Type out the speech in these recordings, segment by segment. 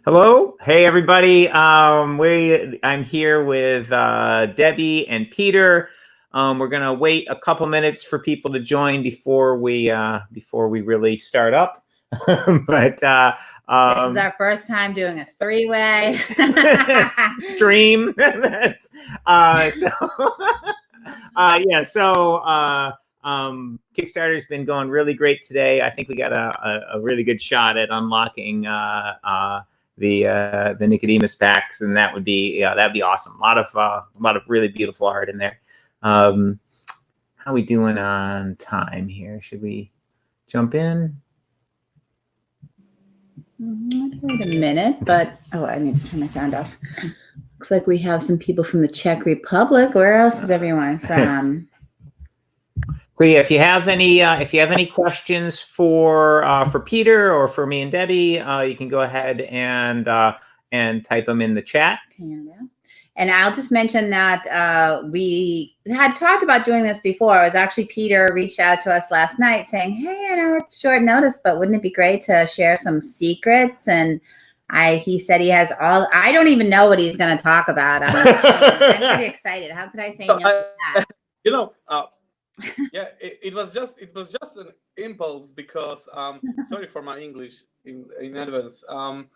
Hello, hey everybody. I'm here with Debbie and Peter. We're gonna wait a couple minutes for people to join before we really start up. But this is our first time doing a three-way stream. Kickstarter's been going really great today. I think we got a really good shot at unlocking the Nicodemus packs, and that'd be awesome. A lot of really beautiful art in there. How are we doing on time here? Should we jump in? Wait a minute, but I need to turn my sound off. Looks like we have some people from the Czech Republic. Where else is everyone from? So yeah, if you have any questions for Peter or for me and Debbie, you can go ahead and type them in the chat. And I'll just mention that we had talked about doing this before. It was actually Peter reached out to us last night saying, "Hey, I know it's short notice, but wouldn't it be great to share some secrets?" And he said he has all. I don't even know what he's going to talk about. I'm pretty excited. How could I say no to that? Yeah, it was just an impulse because sorry for my English in advance. So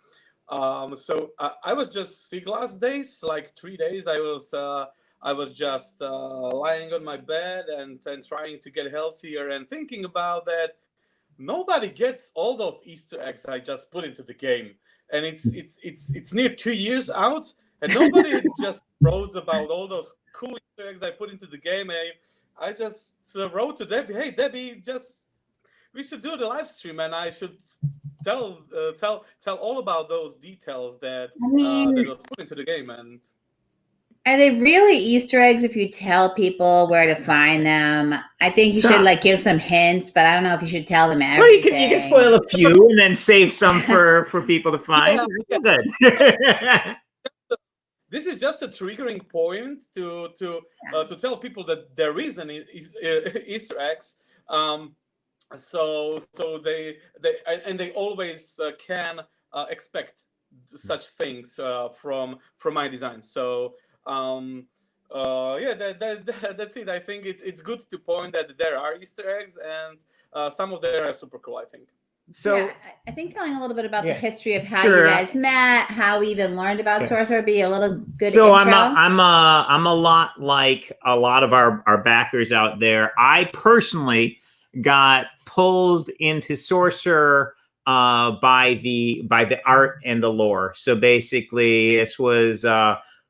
I was just sick last days, like 3 days. I was just lying on my bed and trying to get healthier and thinking about that. Nobody gets all those Easter eggs I just put into the game, and it's near 2 years out, and nobody just wrote about all those cool Easter eggs I put into the game. And I just wrote to Debbie, "Hey Debbie, we should do the live stream, and I should tell all about those details that that was put into the game." And are they really Easter eggs if you tell people where to find them? I think you should give some hints, but I don't know if you should tell them everything. Well, you can spoil a few and then save some for people to find. Yeah. Good. This is just a triggering point to tell people that there is an Easter eggs. So they always can expect such things from my design. So that's it. I think it's good to point that there are Easter eggs, and some of them are super cool, I think. So yeah, I think telling a little bit about the history of how you guys met, how we even learned about Sorcerer, be a little good intro. I'm a lot like a lot of our backers out there. I personally got pulled into Sorcerer by the art and the lore. So basically, this was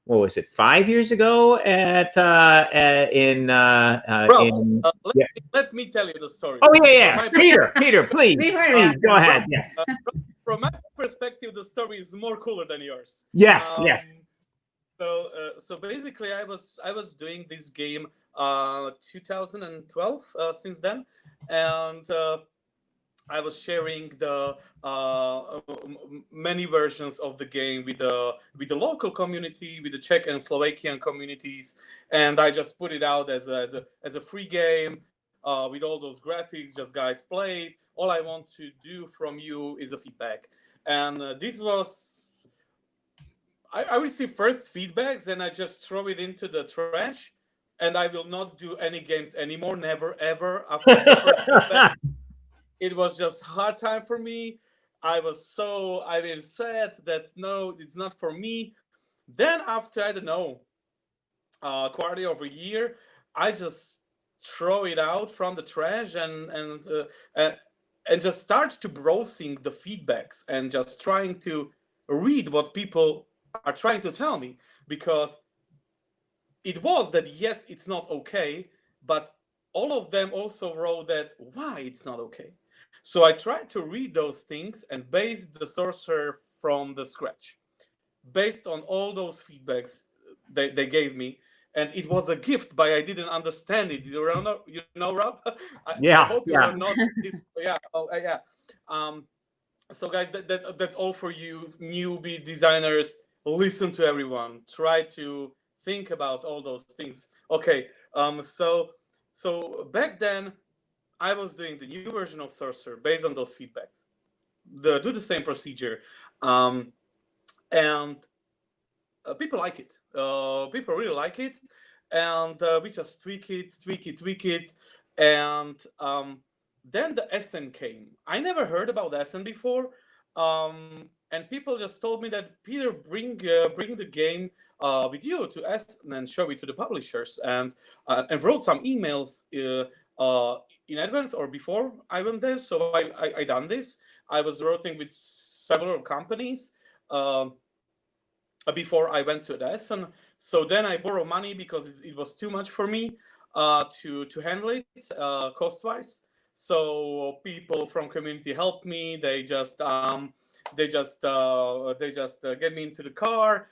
what was it, 5 years ago let me tell you the story. Oh yeah. Peter, please go ahead. Yes. From my perspective, the story is more cooler than yours. Yes. So basically, I was doing this game 2012 since then, and I was sharing the many versions of the game with the local community, with the Czech and Slovakian communities, and I just put it out as a free game with all those graphics. Just guys play it. All I want to do from you is a feedback, and this was. I received first feedbacks, and I just throw it into the trash, and I will not do any games anymore. Never ever after the first feedback. It was just hard time for me. I was sad that no, it's not for me. Then after, I don't know, quarter of a year, I just throw it out from the trash and just start to browsing the feedbacks and just trying to read what people are trying to tell me, because it was that yes, it's not okay, but all of them also wrote that why it's not okay. So I tried to read those things and base the Sorcerer from the scratch, based on all those feedbacks they gave me. And it was a gift, but I didn't understand it. You know, Rob? I hope you are not this. Yeah. Oh, yeah. So guys, that's all for you newbie designers. Listen to everyone. Try to think about all those things. Okay. So back then, I was doing the new version of Sorcerer based on those feedbacks. Do the same procedure. and people like it. People really like it, and we just tweak it, and then the Essen came. I never heard about Essen before, and people just told me that Peter, bring the game with you to Essen and show it to the publishers, and wrote some emails in advance or before I went there. So I done this. I was working with several companies before I went to the Essen. So then I borrowed money because it was too much for me to handle it cost wise. So people from community helped me. They just get me into the car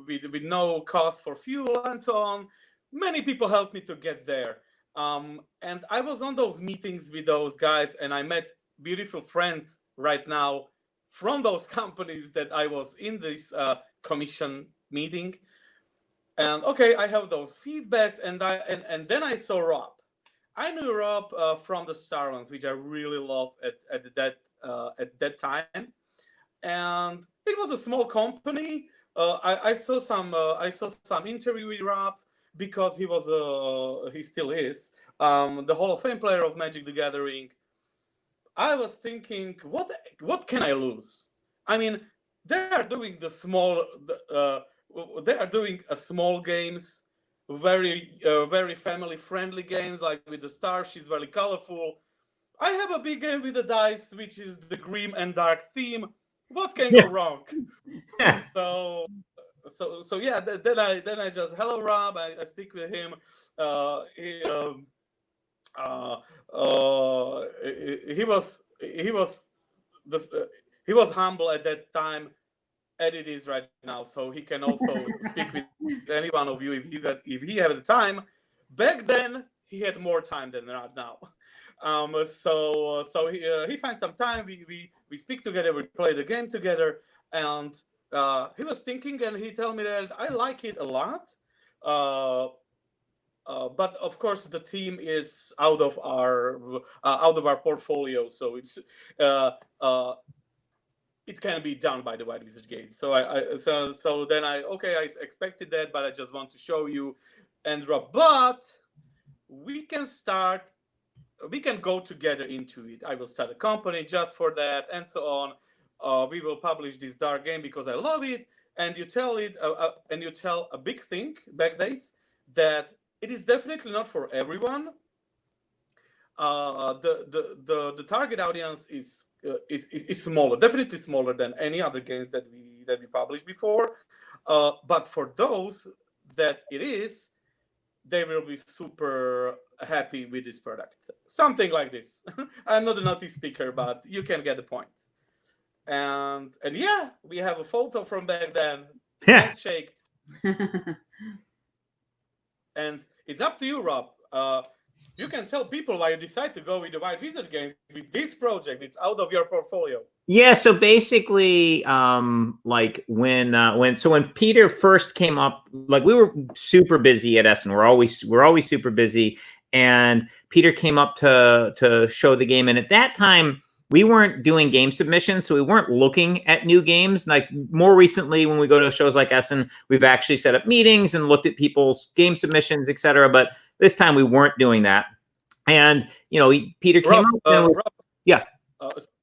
with no cost for fuel and so on. Many people helped me to get there. And I was on those meetings with those guys, and I met beautiful friends right now from those companies that I was in this commission meeting. And okay, I have those feedbacks, and then I saw Rob. I knew Rob from the Star Ones, which I really loved at that time, and it was a small company. I saw some interview with Rob because he still is the Hall of Fame player of Magic the Gathering. I was thinking, what can I lose? I mean, they are doing they are doing a small games, very family friendly games, like with the star. She's very colorful. I have a big game with the dice, which is the grim and dark theme. What can go wrong? So yeah. Then I just, hello Rob. I speak with him. He was humble at that time, as it is right now. So he can also speak with any one of you if he had the time. Back then he had more time than right now. So he finds some time. We speak together. We play the game together, and he was thinking, and he told me that I like it a lot. But of course, the theme is out of our portfolio, so it can be done by the White Wizard game. So then I expected that, but I just want to show you, and but we can go together into it. I will start a company just for that, and so on. We will publish this dark game because I love it, and you tell a big thing back days that it is definitely not for everyone. The target audience is smaller, definitely smaller than any other games that we published before. But for those that it is, they will be super happy with this product. Something like this. I'm not a native speaker, but you can get the point. And yeah, we have a photo from back then. Handshake. And it's up to you, Rob. You can tell people why you decide to go with the White Wizard games with this project. It's out of your portfolio. Yeah, so basically, like when Peter first came up, like we were super busy at Essen. We're always super busy, and Peter came up to show the game, and at that time we weren't doing game submissions, so we weren't looking at new games. Like more recently, when we go to shows like Essen, we've actually set up meetings and looked at people's game submissions, etc. But this time we weren't doing that, and Peter came up. And yeah.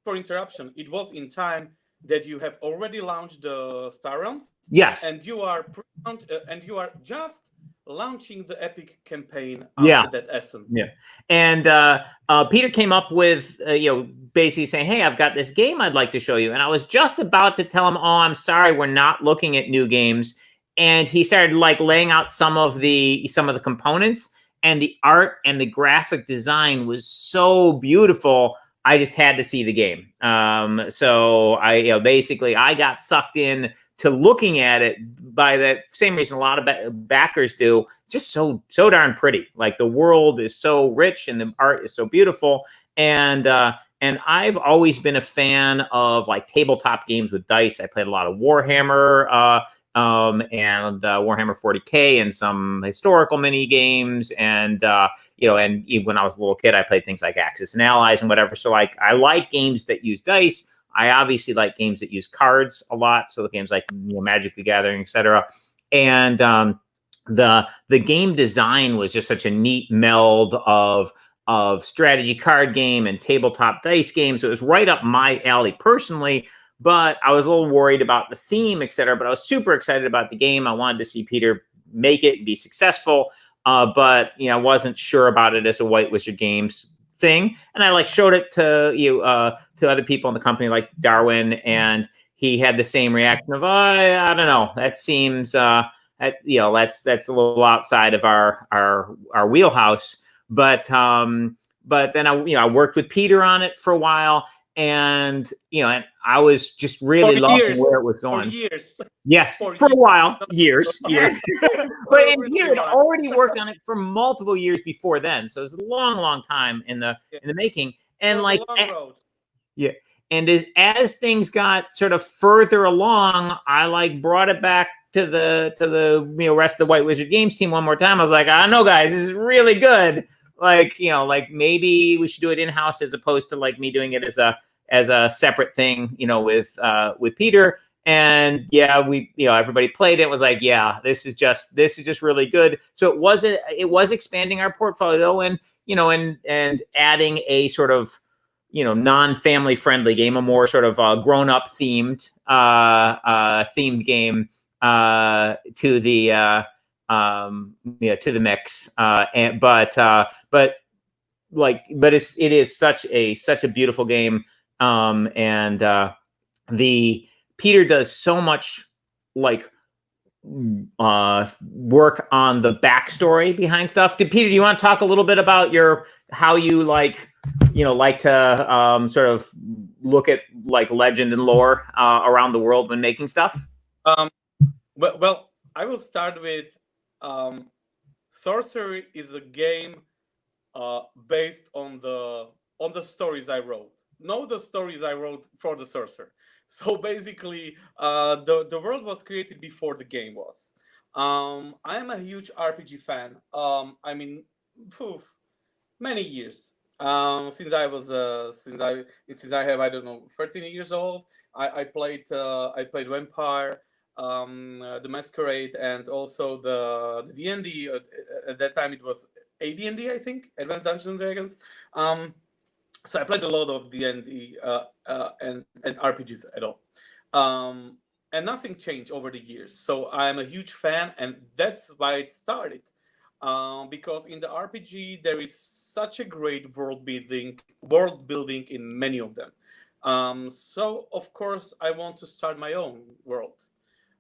For interruption, it was in time that you have already launched the Star Realms. Yes. And you are just launching the Epic campaign after that Essen. Yeah. And Peter came up with basically saying, "Hey, I've got this game I'd like to show you." And I was just about to tell him, "Oh, I'm sorry, we're not looking at new games." And he started like laying out some of the components, and the art and the graphic design was so beautiful. I just had to see the game. So I basically I got sucked in to looking at it by that same reason a lot of backers do. It's just so darn pretty. Like the world is so rich and the art is so beautiful. And I've always been a fan of like tabletop games with dice. I played a lot of Warhammer and Warhammer 40K and some historical mini games, and and even when I was a little kid, I played things like Axis and Allies and whatever. So I like games that use dice. I obviously like games that use cards a lot, so the games like Magic the Gathering, etc. And the game design was just such a neat meld of strategy card game and tabletop dice games. So it was right up my alley personally. But I was a little worried about the theme, etc. But I was super excited about the game. I wanted to see Peter make it and be successful. But I wasn't sure about it as a White Wizard Games thing, and I showed it to to other people in the company like Darwin, and he had the same reaction of I don't know, that seems that's a little outside of our wheelhouse. But then I worked with Peter on it for a while, and and I was just really loving where it was going. For years. Yes, for a while, years. But and Peter had already worked on it for multiple years before then, so it was a long time in the making. And a long road. Yeah, and as things got sort of further along, I brought it back to the rest of the White Wizard Games team one more time. I was like, I know, guys, this is really good. Maybe we should do it in house as opposed to me doing it as a separate thing, with Peter. And we, everybody played it. Was like, this is just really good. So it was expanding our portfolio and and adding a sort of non-family friendly game, a more sort of grown-up themed game to the mix. But it is such a beautiful game. And Peter does so much work on the backstory behind stuff. Peter, do you want to talk a little bit about how you like to sort of look at legend and lore around the world when making stuff? Well, I will start with Sorcerer is a game based on the stories I wrote. Know the stories I wrote for the Sorcerer. So basically, the world was created before the game was. I am a huge RPG fan. Many years. Since I was since I have, I don't know, 13 years old. I played Vampire, the Masquerade, and also the D&D. At that time, it was AD&D, I think, Advanced Dungeons and Dragons. So I played a lot of D&D and RPGs at all. And nothing changed over the years. So I'm a huge fan, and that's why it started. Because in the RPG there is such a great world building in many of them. So of course I want to start my own world.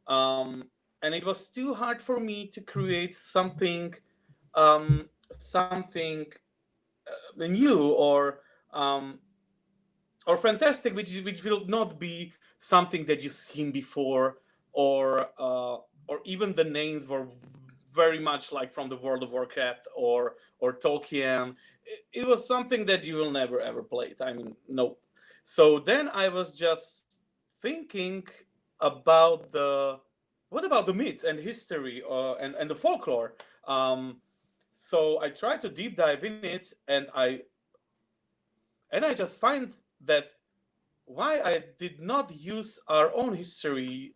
And it was too hard for me to create something new or fantastic, which will not be something that you've seen before, or even the names were very much like from the World of Warcraft or Tolkien. It was something that you will never ever play. No. So then I was just thinking about what about the myths and history and the folklore. So I tried to deep dive in it, and I just find that why I did not use our own history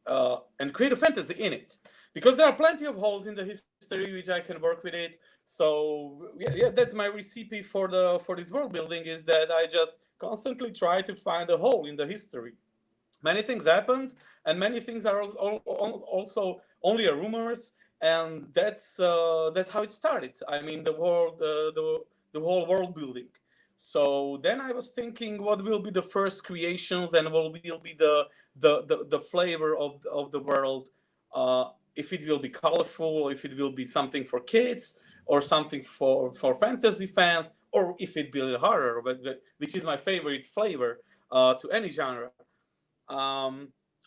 and create a fantasy in it, because there are plenty of holes in the history which I can work with it. So that's my recipe for this world building, is that I just constantly try to find a hole in the history. Many things happened, and many things are also only rumors, and that's how it started. The whole world building. So then I was thinking, what will be the first creations, and what will be the flavor of the world? If it will be colorful, if it will be something for kids, or something for fantasy fans, or if it will be horror, which is my favorite flavor to any genre.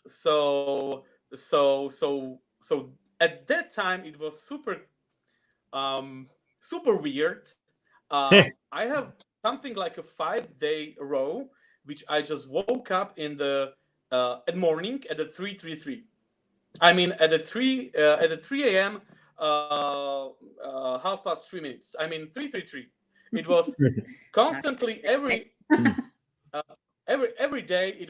So at that time it was super weird. I have something like a 5-day row, which I just woke up in the at morning at the 3:33. At the 3 a.m. 3:33. It was constantly every every day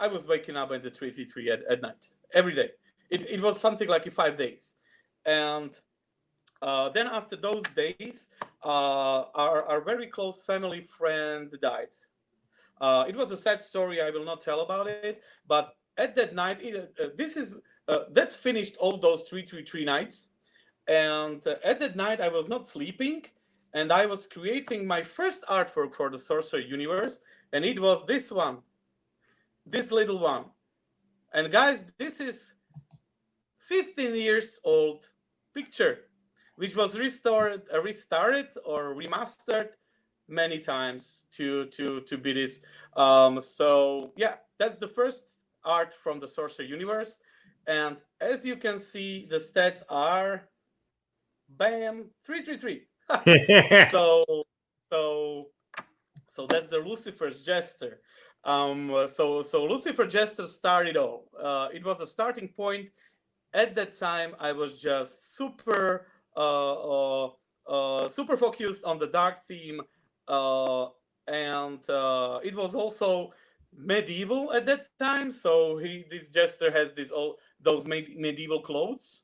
I was waking up at the 3:33 at night every day. It was something like 5 days, and then after those days, our very close family friend died. It was a sad story. I will not tell about it. But at that night, that's finished all those 333 nights. And at that night, I was not sleeping, and I was creating my first artwork for the Sorcerer universe, and it was this one, this little one. And guys, this is 15 years old picture, which was restarted or remastered many times to be this. So yeah, that's the first art from the Sorcerer universe, and as you can see, the stats are bam 333. so so that's the Lucifer's Jester. So Lucifer Jester started all. It was a starting point. At that time, I was just super super focused on the dark theme, and it was also medieval at that time. So this jester has those medieval clothes.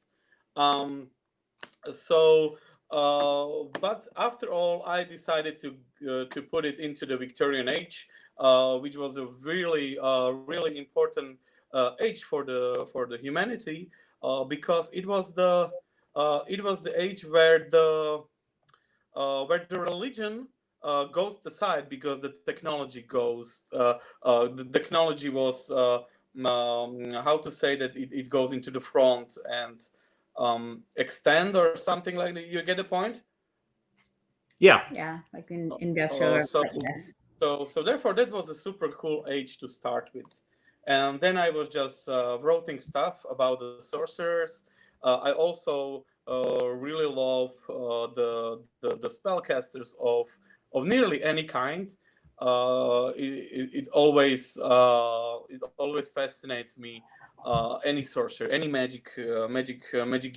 So, but after all, I decided to put it into the Victorian age, which was a really really important age for the humanity, because it was the age where the religion goes aside, because the technology the technology was how to say that it goes into the front and extend or something like that. You get the point? Yeah, like in industrial. Yes. So therefore, that was a super cool age to start with. And then I was just writing stuff about the sorcerers. I also really love the spellcasters of nearly any kind. It always fascinates me. Any sorcerer, any magic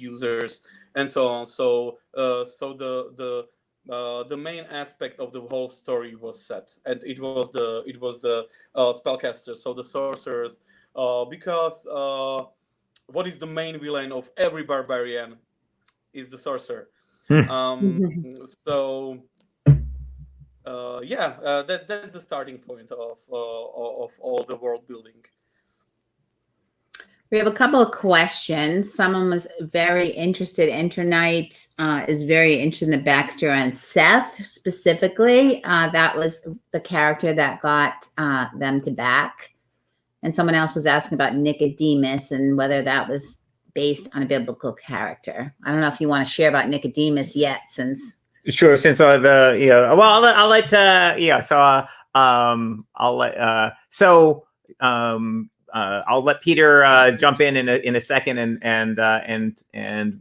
users, and so on. So the main aspect of the whole story was set, and it was the spellcasters, so the sorcerers, because what is the main villain of every barbarian is the sorcerer. So that's the starting point of all the world building. We have a couple of questions. Someone was very interested. Internight is very interested in the backstory on Seth specifically. That was the character that got them to back. And someone else was asking about Nicodemus and whether that was based on a biblical character. I don't know if you want to share about Nicodemus yet, since. Sure. Since I'll let I'll let Peter jump in a second and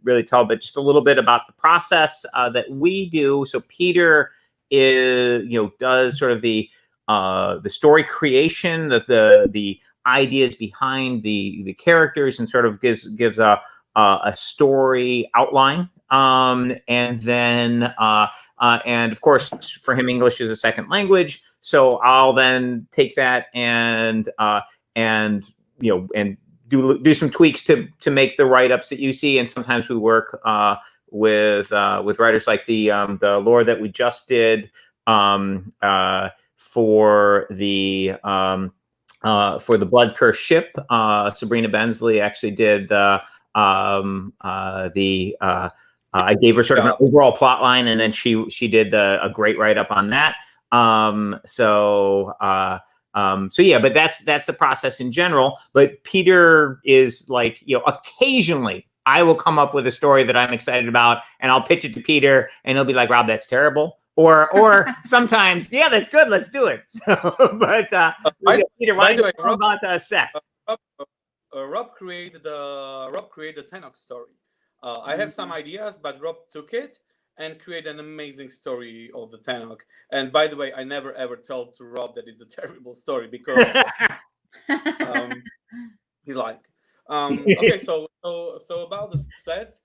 really tell, but just a little bit about the process that we do. So Peter does sort of the story creation, the ideas behind the characters, and sort of gives a story outline. And then and of course, for him, English is a second language. So I'll then take that and do some tweaks to make the write-ups that you see. And sometimes we work with writers like the lore that we just did for the Blood Curse ship. Sabrina Bensley actually did I gave her sort of an overall plot line, and then she did a great write-up on that. So yeah, but that's the process in general. But Peter is like, occasionally I will come up with a story that I'm excited about, and I'll pitch it to Peter, and he'll be like, "Rob, that's terrible." Or sometimes, "Yeah, that's good. Let's do it." So, but Peter, why do you know about Seth? Rob created the Tenok story. I have some ideas, but Rob took it and create an amazing story of the Tenok. And by the way, I never ever told to Rob that it's a terrible story, because he's like, okay, so about the Seth.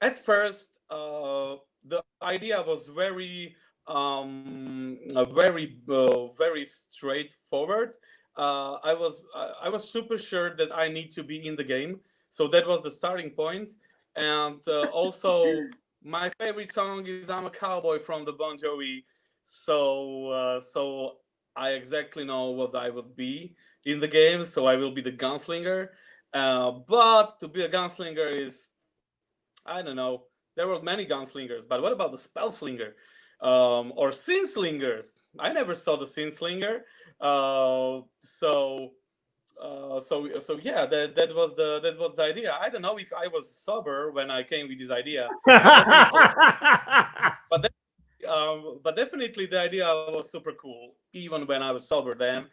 At first, the idea was very very straightforward. I was super sure that I need to be in the game, so that was the starting point. And also, my favorite song is "I'm a Cowboy" from the Bon Jovi. So I exactly know what I would be in the game. So I will be the gunslinger. But to be a gunslinger is, I don't know. There were many gunslingers, but what about the spell slinger, or sin slingers? I never saw the sin slinger. So yeah, that was the idea. I don't know if I was sober when I came with this idea, but definitely, but but definitely the idea was super cool, even when I was sober then.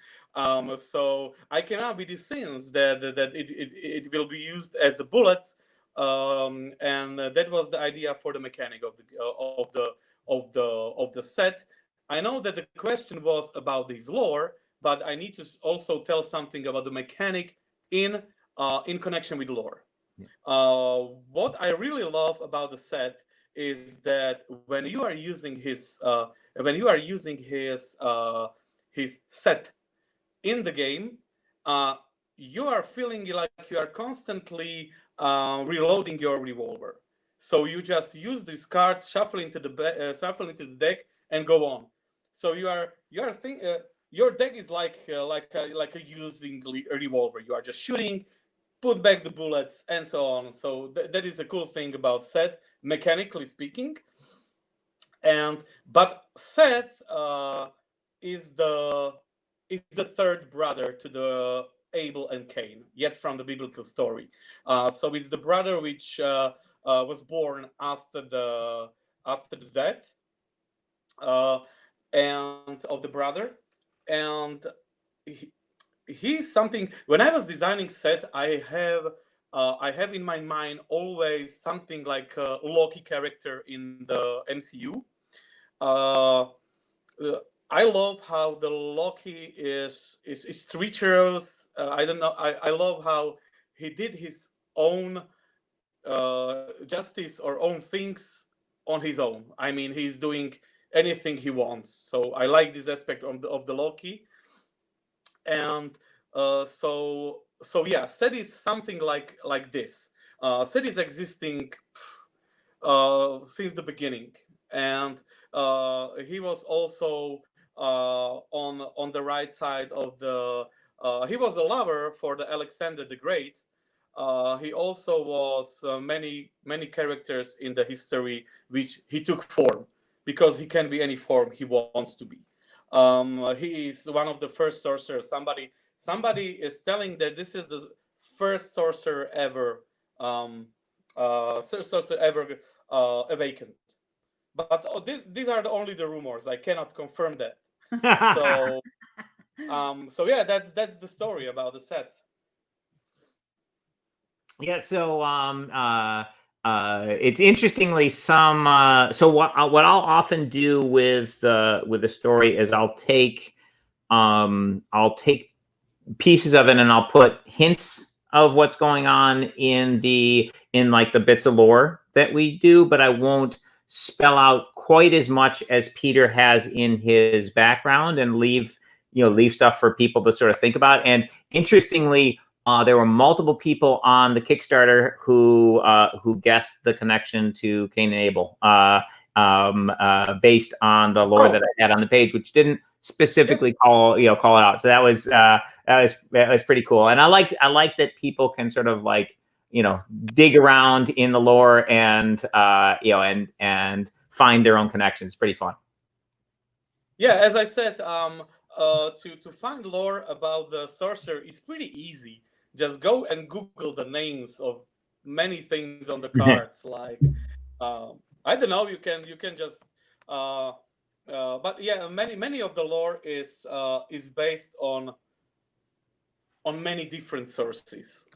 So I came up with these scenes that it will be used as bullets, and that was the idea for the mechanic of the set. I know that the question was about this lore, but I need to also tell something about the mechanic in connection with lore. What I really love about the set is that when you are using his set in the game, uh, you are feeling like you are constantly reloading your revolver. So you just use these cards, shuffle into the deck, and go on. So your deck is like a using a revolver. You are just shooting, put back the bullets, and so on. So that is a cool thing about Seth, mechanically speaking. And but Seth is the is the third brother to the Abel and Cain, yet from the biblical story. So it's the brother which was born after the death uh, and of the brother, and he, he's something. When I was designing set, I have in my mind always something like a Loki character in the MCU. Uh, I love how the Loki is treacherous. I don't know. I love how he did his own justice or own things on his own. I mean, he's doing anything he wants. So I like this aspect of the Loki. And so yeah, Set is something like this. Set is existing since the beginning, and he was also on the right side of the. He was a lover for the Alexander the Great. He also was many characters in the history which he took form, because he can be any form he wants to be. He is one of the first sorcerers. Somebody is telling that this is the first sorcerer ever, sorcerer ever awakened. But these are only the rumors. I cannot confirm that. So so yeah, that's the story about the set. Yeah, so it's interestingly some. So what I'll often do with the story is I'll take pieces of it and I'll put hints of what's going on in like the bits of lore that we do, but I won't spell out quite as much as Peter has in his background, and leave stuff for people to sort of think about. And interestingly, there were multiple people on the Kickstarter who guessed the connection to Cain and Abel, based on the lore that I had on the page, which didn't specifically call it out. So that was pretty cool. And I like that people can sort of like dig around in the lore and and find their own connections. It's pretty fun. Yeah, as I said, to find lore about the sorcerer is pretty easy. Just go and Google the names of many things on the cards. Like, I don't know, you can just. But yeah, many of the lore is based on many different sources.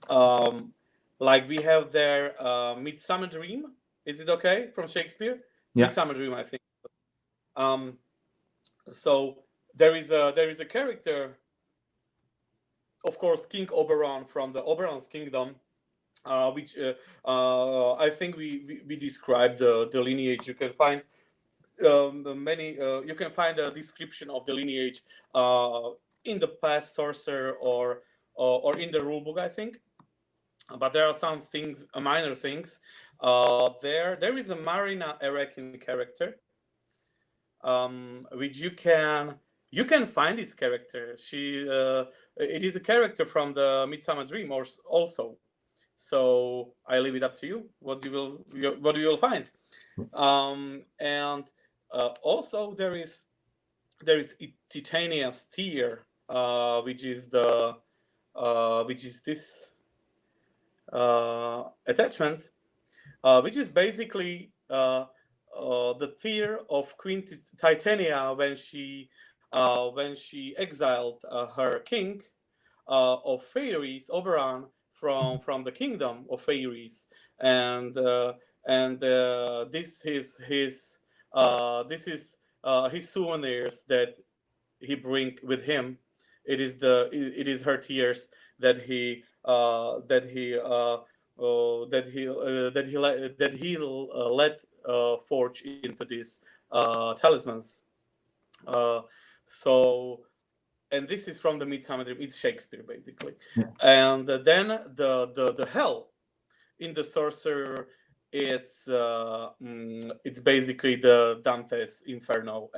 Like we have there, Midsummer Dream. Is it okay from Shakespeare? Yeah. Midsummer Dream, I think. Um, so there is a character, of course, King Oberon from the Oberon's kingdom, which I think we described the lineage. You can find you can find a description of the lineage in the past Sorcerer or in the rulebook, I think. But there are some things, minor things. There is a Marina Erekin character, which you can find this character. It is a character from the Midsummer Dream also. So I leave it up to you. What you will find. And also there is Titania's Tear, which is this attachment, which is basically the tear of Queen Titania when she exiled her king of Fairies, Oberon, from the kingdom of Fairies, and this is his souvenirs that he bring with him. It is her tears that he let forge into these talismans. So, and this is from the Midsummer Dream. It's Shakespeare basically. Yeah. And then the hell in the Sorcerer, it's basically the Dante's Inferno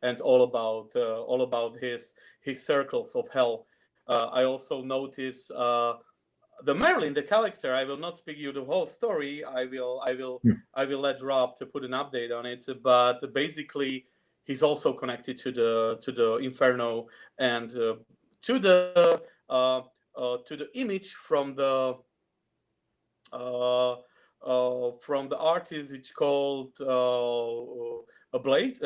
and all about his circles of hell. I also notice the Merlin, the character. I will not speak you the whole story. I will let Rob to put an update on it. But basically, he's also connected to the Inferno and to the image from the artist, which called Blake.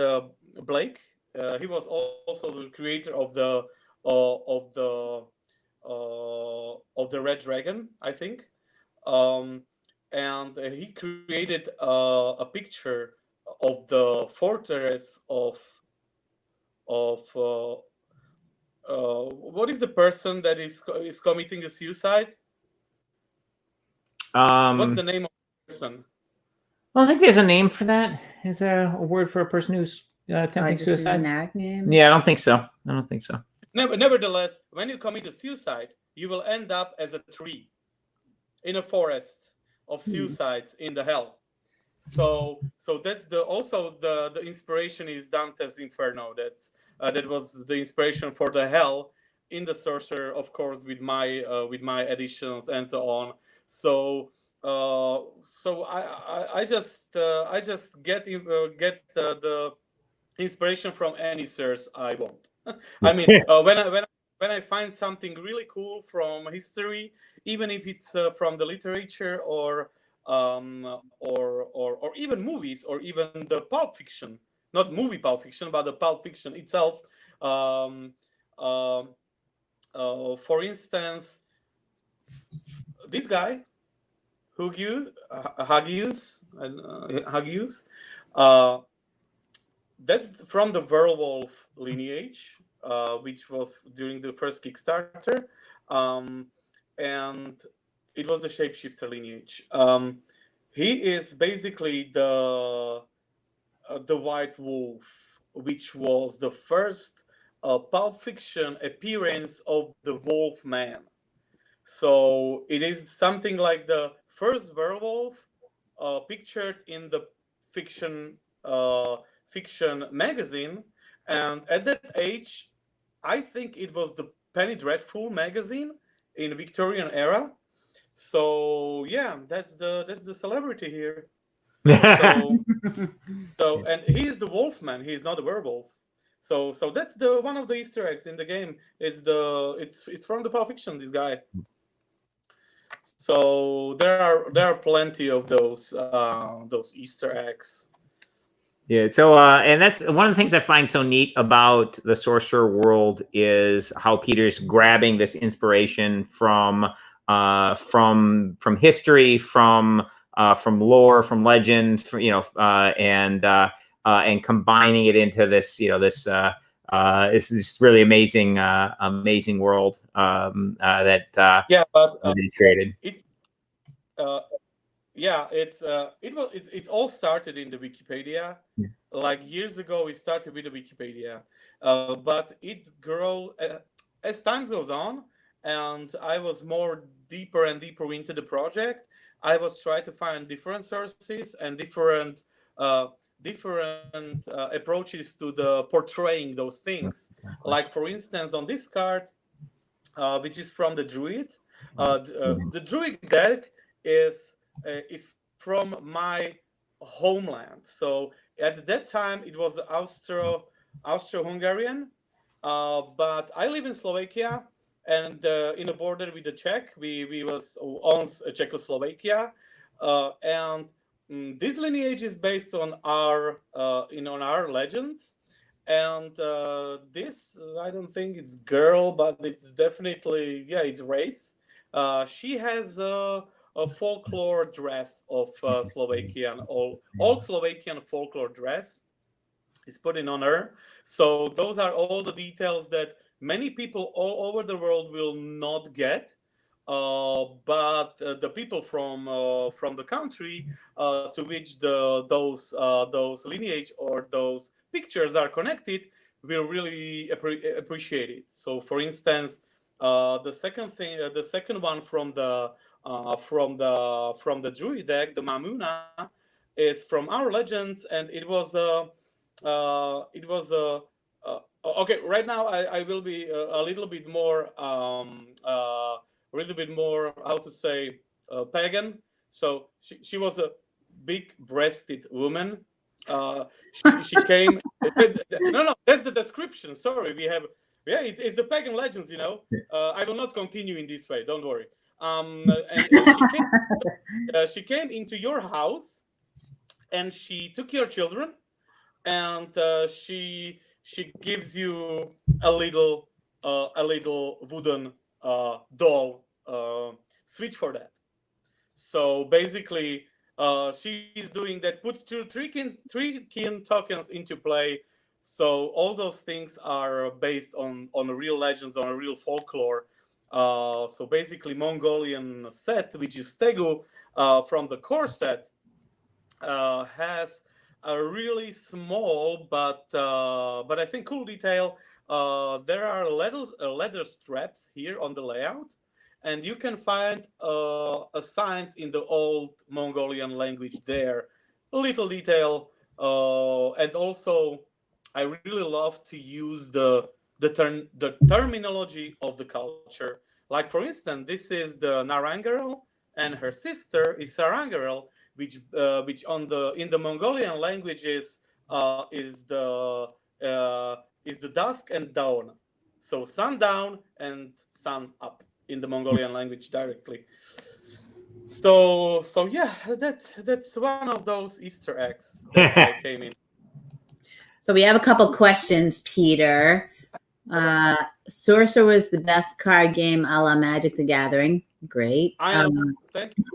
He was also the creator of the Red Dragon, I think, and he created a picture of the fortress of what is the person that is committing a suicide? What's the name of the person? Well, I think there's a name for that. Is there a word for a person who's attempting suicide? A generic name? Yeah, I don't think so. Nevertheless, when you commit a suicide, you will end up as a tree in a forest of suicides in the hell. So that's the inspiration is Dante's Inferno. That was the inspiration for the hell in the Sorcerer, of course, with my additions and so on. So I just get the inspiration from any source I want. I mean, when I find something really cool from history, even if it's from the literature or even movies or even the Pulp Fiction, not movie Pulp Fiction, but the Pulp Fiction itself. For instance, this guy, Hagius, that's from the werewolf lineage, which was during the first Kickstarter, and it was the shapeshifter lineage. He is basically the White Wolf, which was the first Pulp Fiction appearance of the Wolf Man. So it is something like the first werewolf pictured in the fiction magazine, and at that age, I think it was the Penny Dreadful magazine in Victorian era. So yeah, that's the celebrity here. So and he is the Wolfman. He is not a werewolf. So that's the one of the Easter eggs in the game. It's from the Pulp Fiction. This guy. So there are plenty of those Easter eggs. Yeah. So and that's one of the things I find so neat about the Sorcerer world is how Peter's grabbing this inspiration from history, from lore, from legend, and combining it into this, it's this really amazing world that but he created. Yeah, it all started in the Wikipedia. Like years ago, it started with the Wikipedia, but it grew as time goes on, and I was more deeper and deeper into the project. I was trying to find different sources and uh, different approaches to the portraying those things. Like for instance, on this card, which is from the Druid. The Druid deck is from my homeland. So at that time, it was Austro-Hungarian, but I live in Slovakia, and in a border with the Czech, we was owns Czechoslovakia, and this lineage is based on our on our legends. And this, I don't think it's girl, but it's definitely, yeah, it's Wraith. She has a folklore dress of Slovakian, old Slovakian folklore dress is putting on her. So those are all the details that many people all over the world will not get. But the people from the country to which those lineage or those pictures are connected will really appreciate it. So, for instance, the second one from the Druid deck, the Mamuna, is from our legends, and it was okay. Right now, I will be a little bit more how to say pagan. So she was a big-breasted woman. She came. No, that's the description. Sorry, we have. Yeah, it's the pagan legends. I will not continue in this way. Don't worry. And she came into your house, and she took your children, and she gives you a little wooden doll switch for that. So basically, she's doing that. Put three kin tokens into play. So all those things are based on real legends, on a real folklore. So basically, Mongolian set, which is Tegu from the core set, has a really small but I think cool detail. There are leather straps here on the layout, and you can find signs in the old Mongolian language there. A little detail, and also I really love to use the terminology of the culture. Like for instance, this is the Narangarel, and her sister is Sarangarel, which in the Mongolian language is the dusk and dawn, so sundown and sun up in the Mongolian language directly. So yeah, that's one of those Easter eggs that came in. So we have a couple questions, Peter. Sorcerer was the best card game a la Magic the Gathering. Great. I know. Thank you.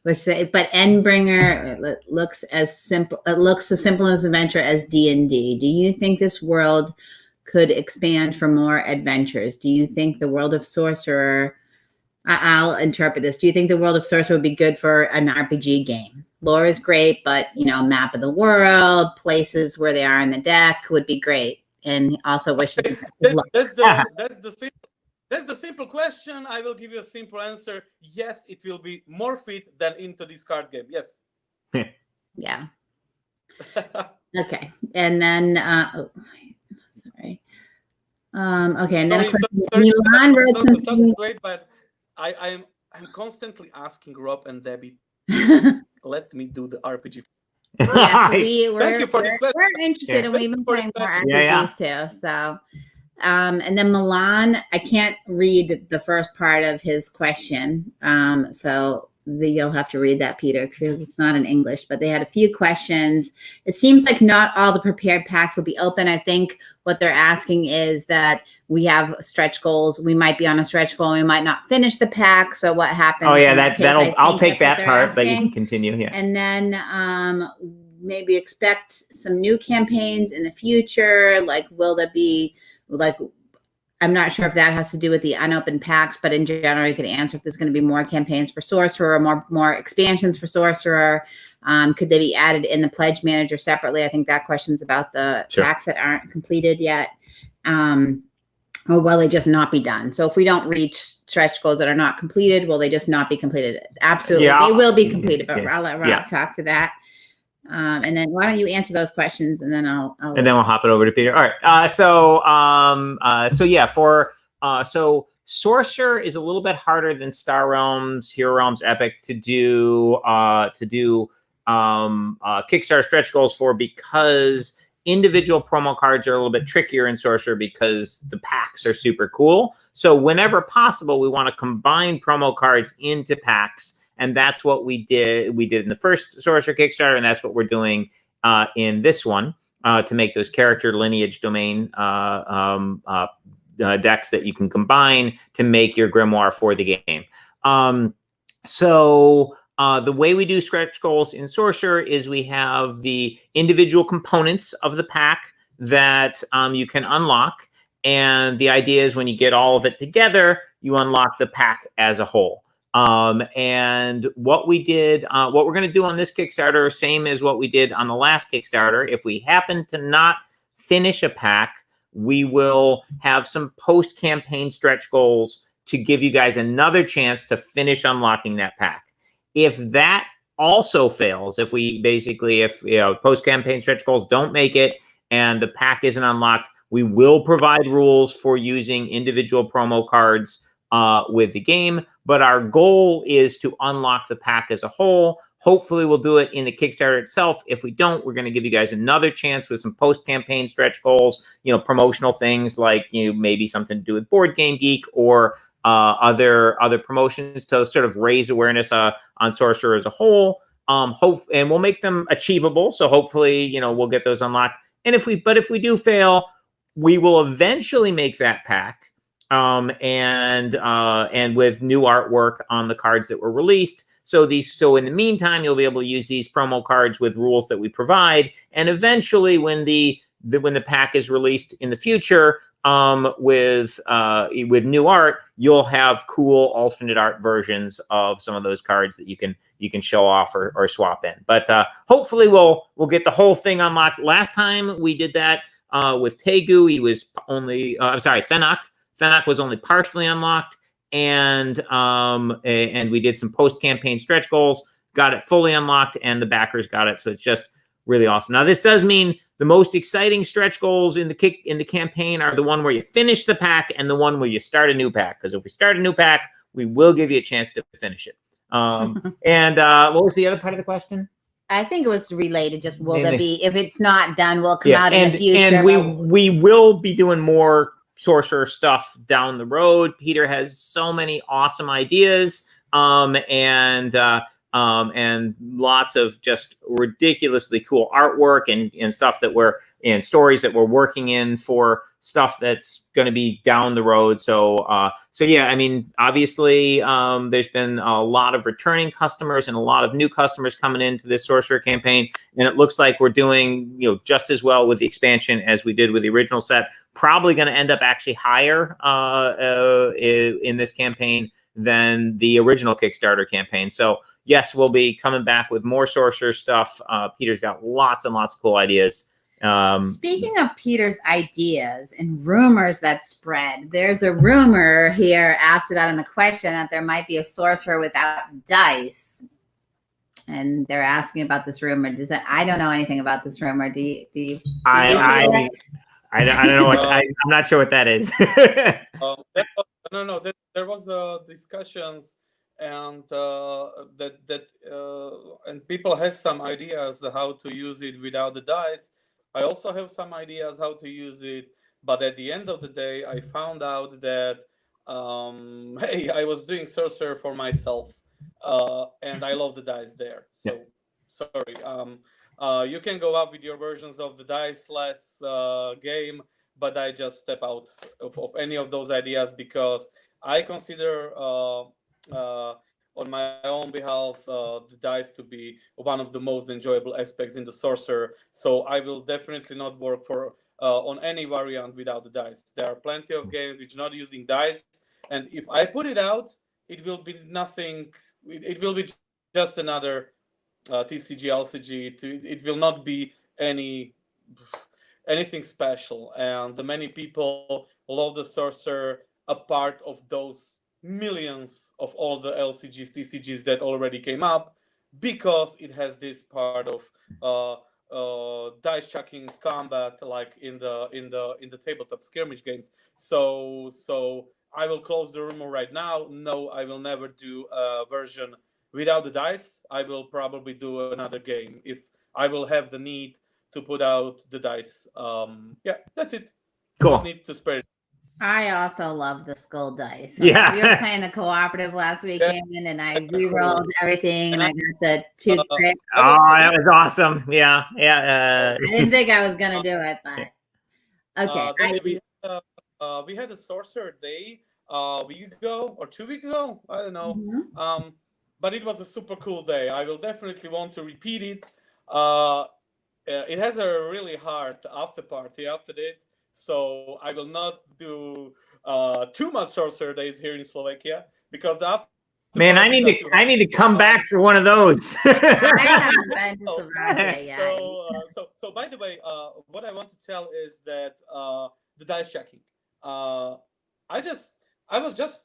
But Endbringer looks as simple. It looks as simple as adventure as D&D. Do you think this world could expand for more adventures? Do you think the world of Sorcerer? I'll interpret this. Do you think the world of Sorcerer would be good for an RPG game? Lore is great, but map of the world, places where they are in the deck would be great. And also wish that's the simple question. I will give you a simple answer. Yes, it will be more fit than into this card game. Yes. Yeah. Okay. And then sorry. Okay, and then Milan wrote something great, but I'm constantly asking Rob and Debbie, let me do the RPG. Yeah, so thank you for this question. We're interested, and we've been playing more RPGs too. So, and then Milan, I can't read the first part of his question, so you'll have to read that, Peter, because it's not in English. But they had a few questions. It seems like not all the prepared packs will be open. I think what they're asking is that we have stretch goals. We might be on a stretch goal. We might not finish the pack. So what happens? Oh yeah, I'll take that part, but you can continue here. And then maybe expect some new campaigns in the future. Like, will there be I'm not sure if that has to do with the unopened packs, but in general, you could answer if there's going to be more campaigns for Sorcerer, or more expansions for Sorcerer. Could they be added in the Pledge Manager separately? I think that question's about the packs that aren't completed yet. Or will they just not be done? So if we don't reach stretch goals that are not completed, will they just not be completed? Absolutely. They will be completed, but I'll let Rob talk to that. And then why don't you answer those questions, and then I'll and then we'll hop it over to Peter. All right. So Sorcerer is a little bit harder than Star Realms, Hero Realms, Epic to do Kickstarter stretch goals for, because individual promo cards are a little bit trickier in Sorcerer because the packs are super cool. So whenever possible, we want to combine promo cards into packs. And that's what we did. We did in the first Sorcerer Kickstarter, and that's what we're doing in this one to make those character lineage domain decks that you can combine to make your grimoire for the game. The way we do stretch goals in Sorcerer is we have the individual components of the pack that you can unlock. And the idea is when you get all of it together, you unlock the pack as a whole. And what we did, what we're going to do on this Kickstarter, same as what we did on the last Kickstarter. If we happen to not finish a pack, we will have some post-campaign stretch goals to give you guys another chance to finish unlocking that pack. If that also fails, if post-campaign stretch goals don't make it and the pack isn't unlocked, we will provide rules for using individual promo cards with the game. But our goal is to unlock the pack as a whole. Hopefully we'll do it in the Kickstarter itself. If we don't, we're going to give you guys another chance with some post-campaign stretch goals, promotional things like, maybe something to do with Board Game Geek or other promotions to sort of raise awareness on Sorcerer as a whole. And we'll make them achievable. So hopefully, we'll get those unlocked. And if we do fail, we will eventually make that pack. And with new artwork on the cards that were released. So in the meantime, you'll be able to use these promo cards with rules that we provide. And eventually when the pack is released in the future, with new art, you'll have cool alternate art versions of some of those cards that you can show off or swap in. But hopefully we'll get the whole thing unlocked. Last time we did that with Tegu, he was only Fennec. Fennec was only partially unlocked, and we did some post-campaign stretch goals, got it fully unlocked, and the backers got it. So it's just really awesome. Now, this does mean the most exciting stretch goals in the campaign are the one where you finish the pack and the one where you start a new pack. Because if we start a new pack, we will give you a chance to finish it. And what was the other part of the question? I think it was related. Just will there be, if it's not done, will come out in the future. And we will be doing more Sorcerer stuff down the road. Peter has so many awesome ideas, and lots of just ridiculously cool artwork and stuff and stories that we're working in for stuff that's going to be down the road. So yeah, I mean, obviously, there's been a lot of returning customers and a lot of new customers coming into this Sorcerer campaign, and it looks like we're doing just as well with the expansion as we did with the original set. Probably going to end up actually higher in this campaign than the original Kickstarter campaign. So yes, we'll be coming back with more Sorcerer stuff. Peter's got lots and lots of cool ideas. Speaking of Peter's ideas and rumors that spread, there's a rumor here asked about in the question that there might be a Sorcerer without dice. And they're asking about this rumor. I don't know anything about this rumor. Do you? I don't know what I'm not sure what that is. No. There was discussions, and and people have some ideas how to use it without the dice. I also have some ideas how to use it, but at the end of the day, I found out that hey, I was doing Sorcerer for myself, and I love the dice there. So yes. Sorry. You can go up with your versions of the dice-less game, but I just step out of any of those ideas because I consider on my own behalf the dice to be one of the most enjoyable aspects in the Sorcerer. So I will definitely not work for on any variant without the dice. There are plenty of games which are not using dice, and if I put it out, it will be nothing. It will be just another TCG, LCG. It will not be anything special. And the many people love the Sorcerer, a part of those millions of all the LCGs, TCGs that already came up, because it has this part of dice chucking combat, like in the tabletop skirmish games. So I will close the rumor right now. No, I will never do a version without the dice. I will probably do another game if I will have the need to put out the dice. Yeah, that's it. Cool. No need to spread. I also love the skull dice. Yeah. We were playing the cooperative last weekend, and I re-rolled everything, and I got the 2 crits. Oh, that was awesome. Yeah. I didn't think I was gonna do it, but okay. We had a Sorcerer Day a week ago or 2 weeks ago. I don't know. Mm-hmm. But it was a super cool day. I will definitely want to repeat it. It has a really hard after party after that, so I will not do too much Sorcerer Days here in Slovakia, because the after Man, I need to come back for one of those. I haven't been to Slovakia yet. So by the way, what I want to tell is that the dice checking. I was just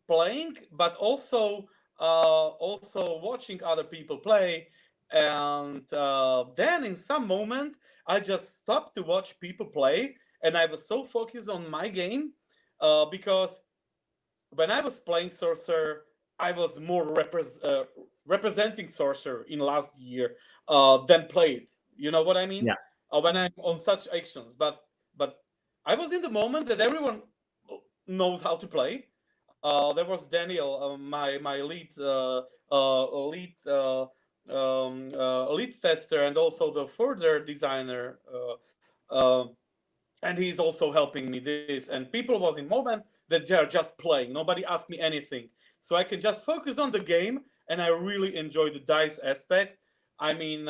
playing, but also watching other people play, and then in some moment I just stopped to watch people play, and I was so focused on my game, because when I was playing Sorcerer, I was more representing Sorcerer in last year than played. You know what I mean? Yeah. When I'm on such actions, but I was in the moment that everyone knows how to play. There was Daniel, my lead tester, and also the further designer, and he's also helping me this. And people was in moment that they are just playing. Nobody asked me anything, so I can just focus on the game, and I really enjoy the dice aspect. I mean,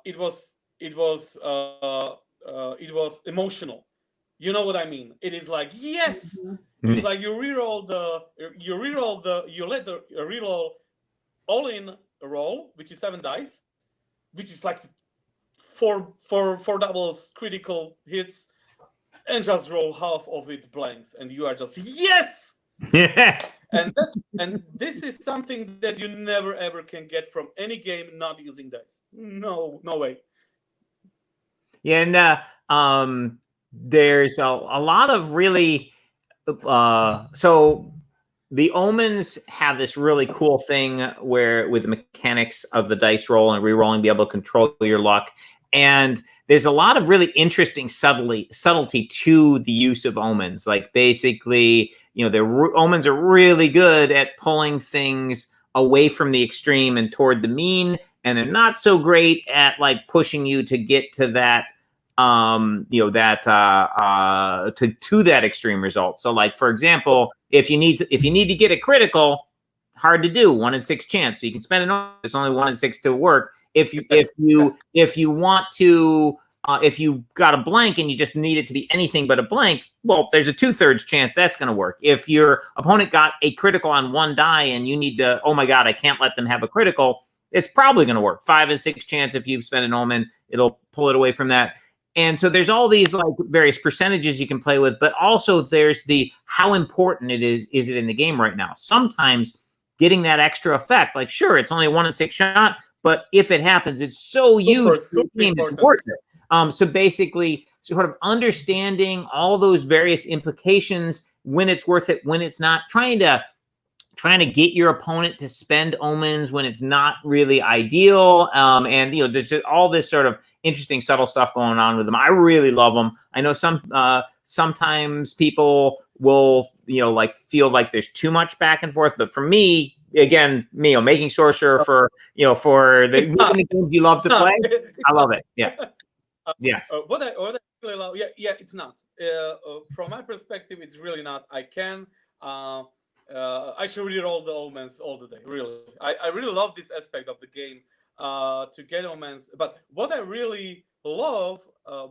it was emotional. You know what I mean? It is like, yes. Mm-hmm. It's like you reroll all in roll, which is 7 dice, which is like four doubles critical hits, and just roll half of it blanks, and you are just yes. Yeah. And this is something that you never ever can get from any game not using dice. No way. Yeah, and there's a lot of really so the Omens have this really cool thing where with the mechanics of the dice roll and re-rolling, be able to control your luck. And there's a lot of really interesting subtlety to the use of Omens. Like basically, Omens are really good at pulling things away from the extreme and toward the mean, and they're not so great at like pushing you to get to that to that extreme result. So like, for example, if you need to get a critical, hard to do, 1 in 6 chance. So you can spend it's only 1 in 6 to work. If you want to, if you got a blank and you just need it to be anything but a blank, well, there's a 2/3 chance that's going to work. If your opponent got a critical on 1 die and you need to, oh my God, I can't let them have a critical, it's probably going to work. 5 in 6 chance if you spend an Omen, it'll pull it away from that. And so there's all these like various percentages you can play with, but also there's the how important it is it in the game right now. Sometimes getting that extra effect, like sure, it's only a 1 in 6 shot, but if it happens, it's so huge, it's worth it. So basically, sort of understanding all those various implications, when it's worth it, when it's not, trying to get your opponent to spend Omens when it's not really ideal. And there's just all this sort of interesting, subtle stuff going on with them. I really love them. I know sometimes people will, like feel like there's too much back and forth, but for me, again, making Sorcerer for the games you love to play, I love it. Yeah, yeah. What I really love, it's not. From my perspective, it's really not. I should read all the Omens all the day. Really, I really love this aspect of the game, to get Omens. But what I really love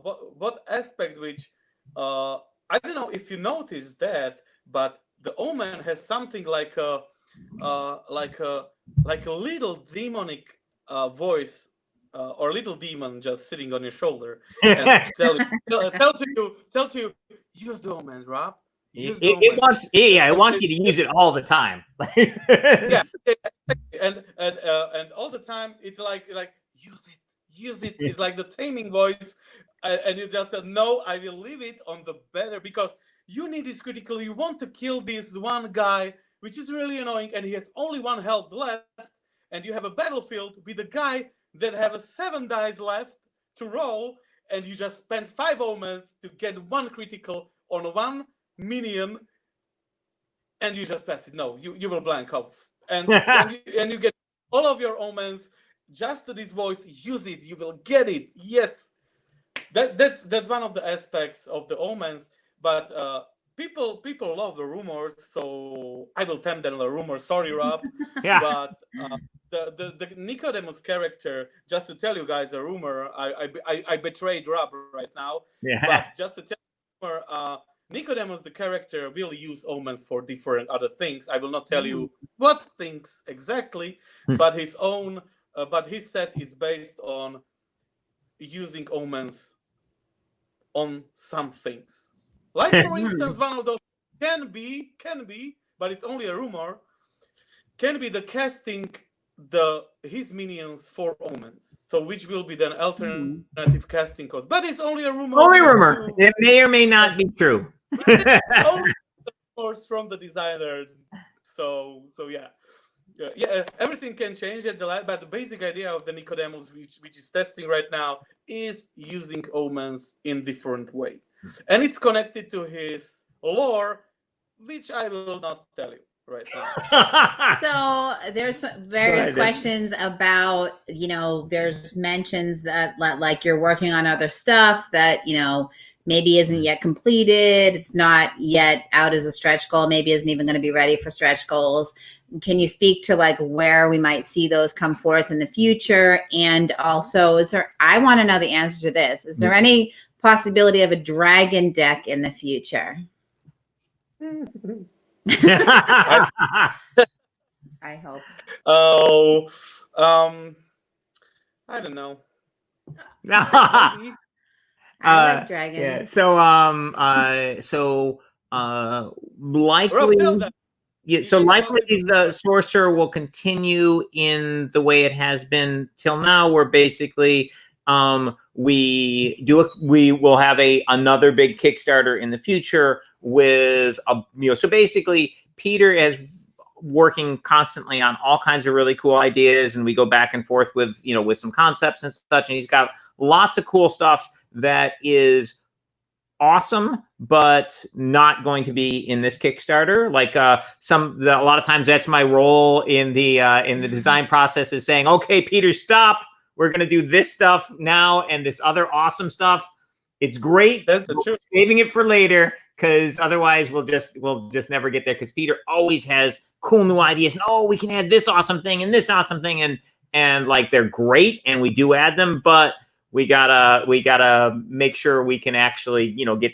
what aspect which I don't know if you noticed that, but the omen has something like a little demonic voice, or little demon just sitting on your shoulder and tell to you, use the omen, Rob. Use the It omen. wants, it wants you to use it all the time. Yeah, and all the time it's like use it. It's like the taming voice, and you just said no. I will leave it on the better because you need this critical. You want to kill this one guy, which is really annoying, and he has only 1 health left, and you have a battlefield with a guy that have a 7 dice left to roll, and you just spend 5 omens to get 1 critical on 1 minion, and you just pass it. No, you will blank off, and you get all of your omens just to this voice. Use it, you will get it. Yes, that's one of the aspects of the omens. But people love the rumors, so I will tempt them the rumors. Sorry, Rob. Yeah. But the Nicodemus character, just to tell you guys a rumor, I betrayed Rob right now. Yeah. But just to tell you a rumor, Nicodemus, the character, will use omens for different other things. I will not tell you what things exactly, but his own, but his set is based on using omens on some things. Like for instance, one of those can be, but it's only a rumor. Can be the casting his minions for omens, so which will be then alternative casting cost. But it's only a rumor. Only rumor. It may or may not be true. Only source from the designer. So yeah. Everything can change at the lab, but the basic idea of the Nicodemus, which is testing right now, is using omens in different way, and it's connected to his lore, which I will not tell you right now. So there's various questions about, there's mentions that like you're working on other stuff that, maybe isn't yet completed. It's not yet out as a stretch goal. Maybe isn't even going to be ready for stretch goals. Can you speak to like where we might see those come forth in the future? And also, I want to know the answer to this. Is there any possibility of a dragon deck in the future? I hope. Oh, I don't know. I like dragons. Yeah. So likely. Yeah, so likely the Sorcerer will continue in the way it has been till now, where basically we will have another big Kickstarter in the future with so basically Peter is working constantly on all kinds of really cool ideas, and we go back and forth with with some concepts and such, and he's got lots of cool stuff that is awesome, but not going to be in this Kickstarter. Like a lot of times that's my role in the design process, is saying, okay, Peter, stop. We're going to do this stuff now and this other awesome stuff. It's great. That's the truth. Saving it for later, because otherwise we'll just never get there. Because Peter always has cool new ideas. And, we can add this awesome thing and this awesome thing, and like they're great, and we do add them, but we gotta make sure we can actually get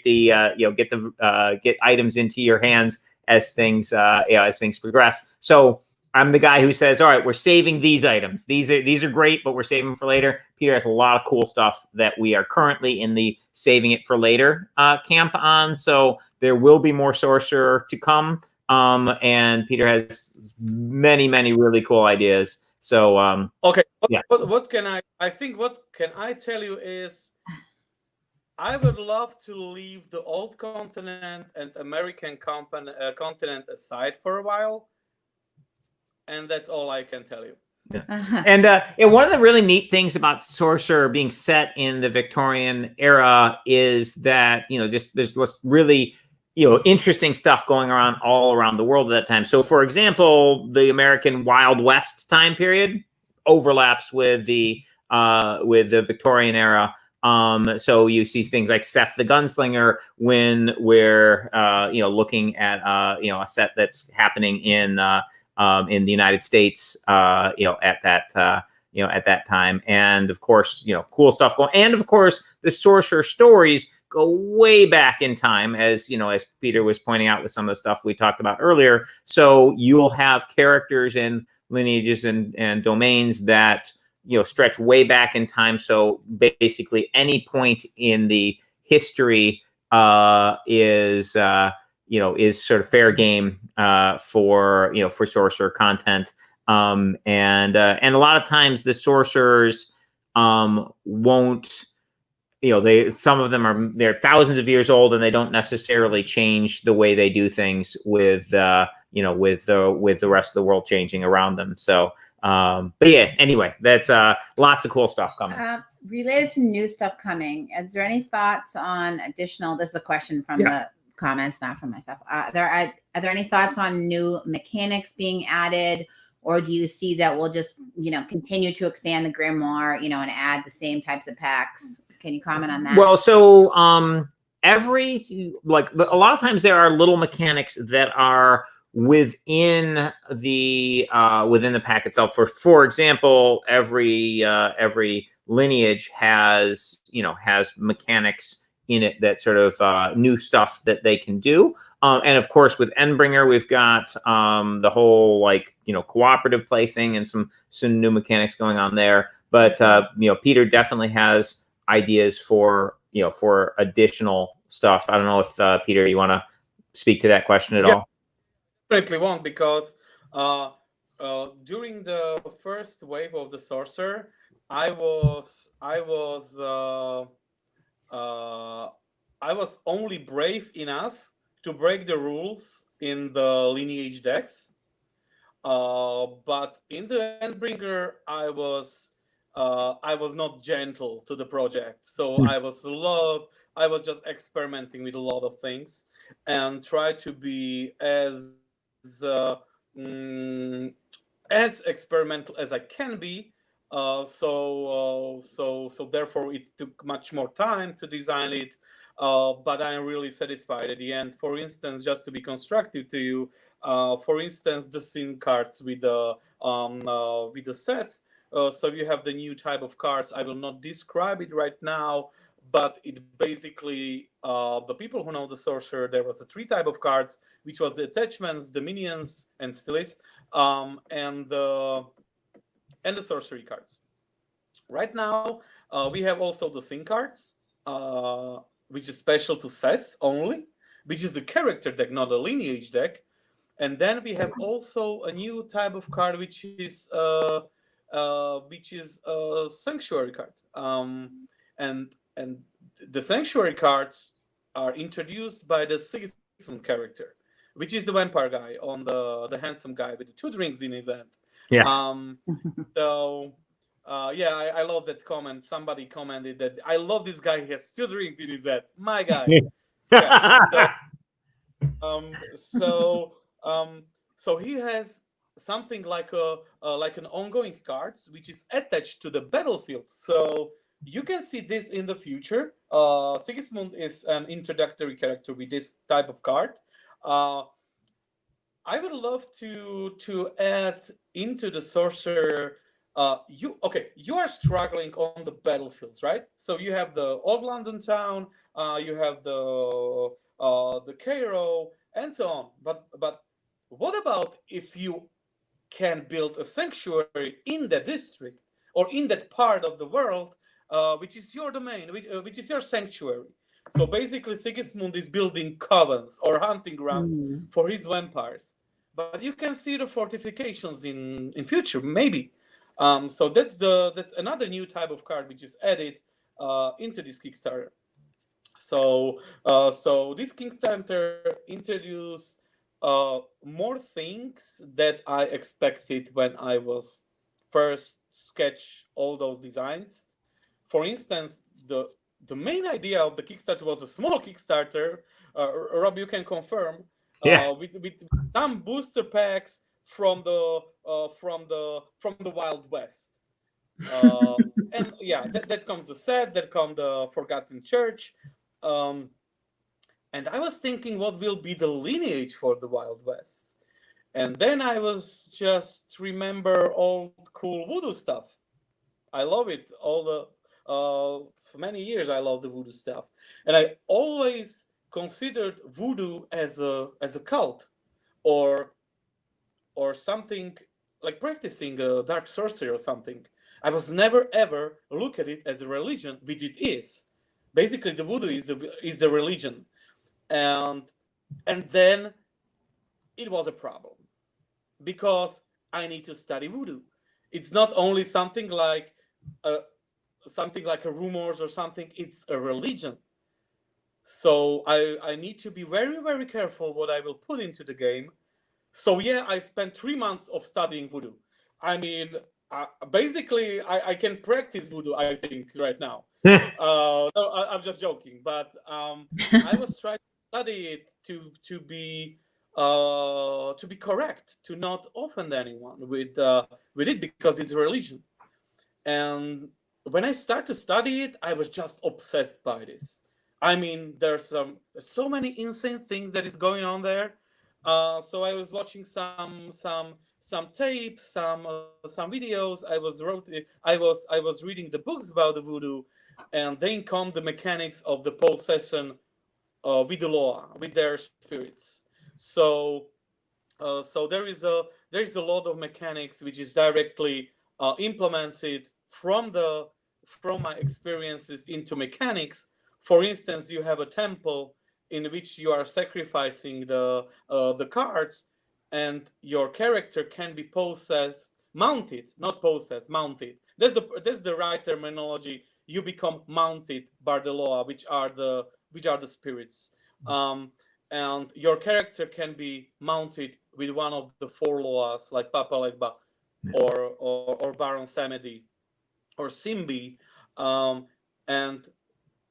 items into your hands as things progress. So I'm the guy who says, all right, we're saving these items. These are great, but we're saving them for later. Peter has a lot of cool stuff that we are currently in the saving it for later camp on. So there will be more Sorcerer to come. And Peter has many really cool ideas. So okay, yeah. What can I tell you is, I would love to leave the old continent and American continent aside for a while, and that's all I can tell you. Yeah. And one of the really neat things about Sorcerer being set in the Victorian era is that there's really interesting stuff going on all around the world at that time. So, for example, the American Wild West time period overlaps with the Victorian era. So you see things like Seth the Gunslinger when we're looking at a set that's happening in the United States at that at that time. And of course, cool stuff going. And of course, the Sorcerer stories go way back in time, as as Peter was pointing out with some of the stuff we talked about earlier. So you'll have characters and lineages and domains that stretch way back in time. So basically, any point in the history is sort of fair game for Sorcerer content. And a lot of times the sorcerers won't. Some of them they're thousands of years old, and they don't necessarily change the way they do things with with the rest of the world changing around them. So, but yeah, anyway, that's lots of cool stuff coming. Related to new stuff coming, is there any thoughts on additional? This is a question from the comments, not from myself. Are there any thoughts on new mechanics being added? Or do you see that we'll just, continue to expand the Grimoire, and add the same types of packs? Can you comment on that? Well, so a lot of times there are little mechanics that are within the pack itself. For example, every lineage has mechanics in it that sort of new stuff that they can do. And of course, with Endbringer, we've got the whole cooperative play thing and some new mechanics going on there. But Peter definitely has ideas for additional stuff. I don't know if Peter, you want to speak to that question at all? Definitely won't, because during the first wave of the Sorcerer, I was only brave enough to break the rules in the lineage decks, but in the Endbringer, I was not gentle to the project. So I was just experimenting with a lot of things and try to be as experimental as I can be. So therefore it took much more time to design it, but I'm really satisfied at the end. For instance, just to be constructive to you, for instance, the scene cards with the Seth. So you have the new type of cards. I will not describe it right now, but it basically, the people who know the Sorcerer, there was a 3 type of cards, which was the attachments, the minions, and still is, and the sorcery cards. Right now, we have also the Sync cards, which is special to Seth only, which is a character deck, not a lineage deck. And then we have also a new type of card, which is a sanctuary card. And the sanctuary cards are introduced by the Sigismund character, which is the vampire guy on the handsome guy with the 2 drinks in his hand. Yeah. I love that comment. Somebody commented that I love this guy. He has 2 drinks in his head. My guy. So he has something like an ongoing cards, which is attached to the battlefield. So you can see this in the future. Sigismund is an introductory character with this type of card. I would love to add into the Sorcerer. You are struggling on the battlefields, right? So you have the old London town, you have the Cairo, and so on. But what about if you can build a sanctuary in that district or in that part of the world, which is your domain, which is your sanctuary? So basically, Sigismund is building covens or hunting grounds for his vampires. But you can see the fortifications in future, maybe. So that's another new type of card which is added into this Kickstarter. So this Kickstarter introduced more things that I expected when I was first sketch all those designs. For instance, the main idea of the Kickstarter was a small Kickstarter. Rob, you can confirm. With some booster packs from the Wild West, and that comes the set, that comes the Forgotten Church, and I was thinking, what will be the lineage for the Wild West? And then I was just remember old cool voodoo stuff. I love it. For many years, I love the voodoo stuff, and I always considered voodoo as a cult, or something like practicing a dark sorcery or something. I was never ever look at it as a religion, which it is. Basically, the voodoo is the religion, and then it was a problem because I need to study voodoo. It's not only something like a rumors or something. It's a religion. So I need to be very, very careful what I will put into the game. So yeah, I spent 3 months of studying voodoo. I mean, basically, I can practice voodoo, I think, right now. No, I'm just joking. But I was trying to study it to be correct, to not offend anyone with it because it's religion. And when I started to study it, I was just obsessed by this. I mean, there's so many insane things that is going on there. So I was watching some tapes, some videos. I was reading the books about the voodoo, and then come the mechanics of the possession with the law, with their spirits. So there is a lot of mechanics which is directly implemented from my experiences into mechanics. For instance, you have a temple in which you are sacrificing the cards, and your character can be possessed, mounted, not possessed, mounted. That's the right terminology. You become mounted by the law, which are the spirits. And your character can be mounted with one of the four loas, like Papa Legba, or Baron Samedi, or Simbi. And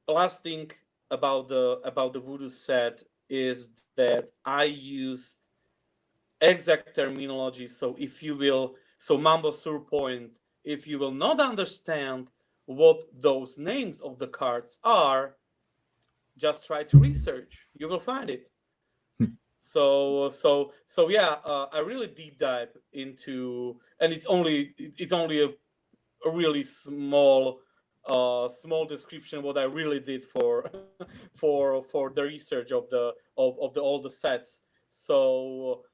last thing about the voodoo set is that I use exact terminology. So if you will, so Mambo Sur Point, if you will not understand what those names of the cards are, just try to research. You will find it. So yeah, I really deep dive into, and it's only a really small description what I really did for for the research of all the sets. So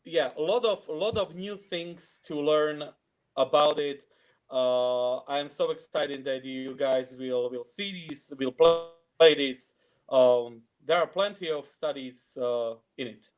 yeah, a lot of new things to learn about it. I'm so excited that you guys will see this, will play this. There are plenty of studies in it.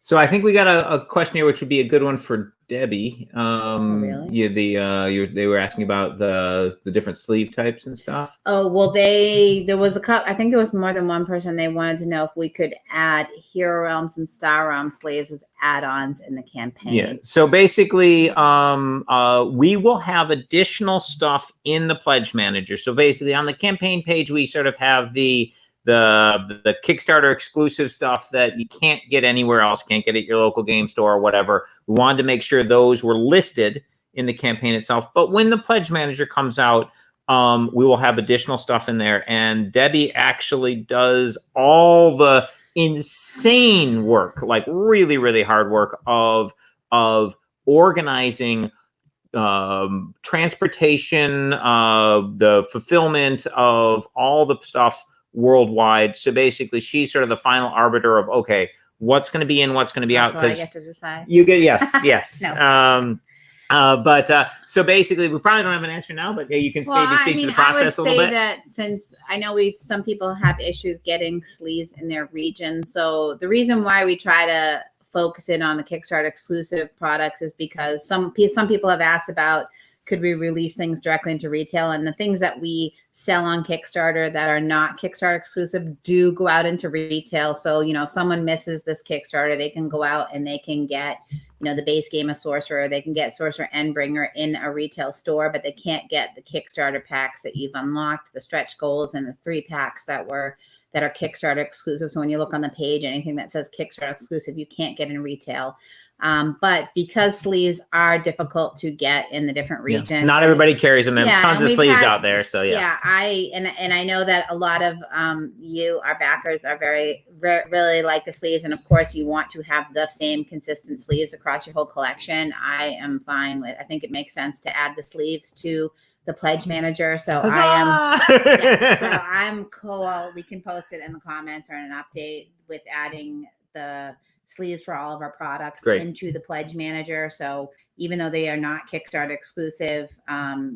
So I think we got a question here, which would be a good one for Debbie. Really? They were asking about the different sleeve types and stuff. Oh, well, there was a couple, I think there was more than one person. They wanted to know if we could add Hero Realms and Star Realm sleeves as add-ons in the campaign. Yeah. So basically, we will have additional stuff in the Pledge Manager. So basically, on the campaign page, we sort of have the Kickstarter exclusive stuff that you can't get anywhere else, can't get at your local game store or whatever. We wanted to make sure those were listed in the campaign itself. But when the Pledge Manager comes out, we will have additional stuff in there. And Debbie actually does all the insane work, like really, really hard work of organizing transportation, the fulfillment of all the stuff worldwide. So basically, she's sort of the final arbiter of, okay, what's going to be in, what's going to be out. So I get to decide. You get, yes. No. So basically, we probably don't have an answer now, but you can maybe speak to the process a little bit. I would say that since I know some people have issues getting sleeves in their region. So the reason why we try to focus in on the Kickstarter exclusive products is because some people have asked about, could we release things directly into retail? And the things that we sell on Kickstarter that are not Kickstarter exclusive do go out into retail. So, if someone misses this Kickstarter, they can go out and they can get, the base game of Sorcerer. They can get Sorcerer Endbringer in a retail store, but they can't get the Kickstarter packs that you've unlocked, the stretch goals, and the 3 packs that were that are Kickstarter exclusive. So when you look on the page, anything that says Kickstarter exclusive, you can't get in retail. But because sleeves are difficult to get in the different regions, not everybody carries them. Yeah, tons of sleeves out there. So I know that a lot of our backers are really like the sleeves, and of course you want to have the same consistent sleeves across your whole collection. I am fine with. I think it makes sense to add the sleeves to the pledge manager. So I'm cool. We can post it in the comments or in an update with adding the sleeves for all of our products into the pledge manager. So even though they are not Kickstarter exclusive,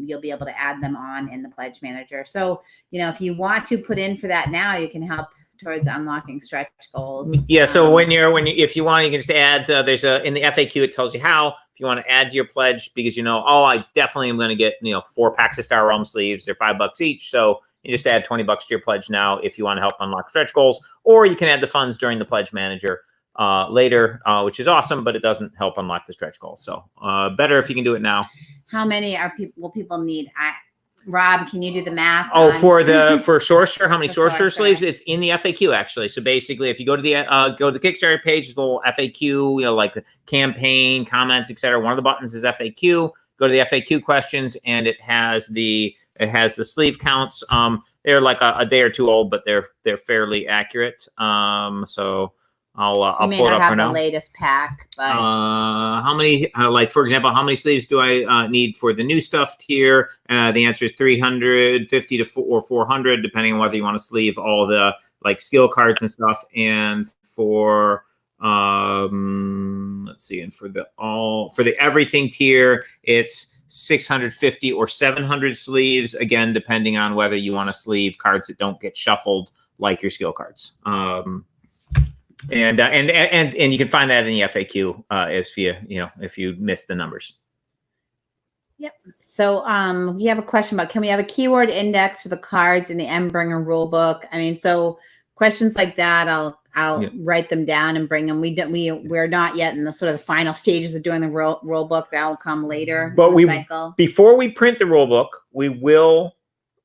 you'll be able to add them on in the pledge manager. So, if you want to put in for that now, you can help towards unlocking stretch goals. Yeah. So if you want, you can just add, in the FAQ, it tells you how. If you want to add to your pledge because I definitely am going to get 4 packs of Star Realm sleeves. They're $5 each. So you just add $20 to your pledge now if you want to help unlock stretch goals, or you can add the funds during the pledge manager later, which is awesome, but it doesn't help unlock the stretch goals. So better if you can do it now. How many will people need? Rob, can you do the math? For Sorcerer, how many Sorcerer sleeves? It's in the FAQ actually. So basically, if you go to the Kickstarter page, there's a little FAQ, like the campaign, comments, etc. One of the buttons is FAQ. Go to the FAQ questions, and it has the sleeve counts. They're like a day or two old, but they're fairly accurate. So I'll pull it up right now. The latest pack, but how many? For example, how many sleeves do I need for the new stuff here? The answer is 350 or 400, depending on whether you want to sleeve all the skill cards and stuff. And for let's see, and for the everything tier, it's 650 or 700 sleeves. Again, depending on whether you want to sleeve cards that don't get shuffled like your skill cards. And you can find that in the FAQ if you missed the numbers. Yep. So we have a question about, can we have a keyword index for the cards in the Endbringer rulebook? I mean, so questions like that, I'll write them down and bring them. We're not yet in the sort of the final stages of doing the rulebook. That will come later. But before we print the rulebook, we will.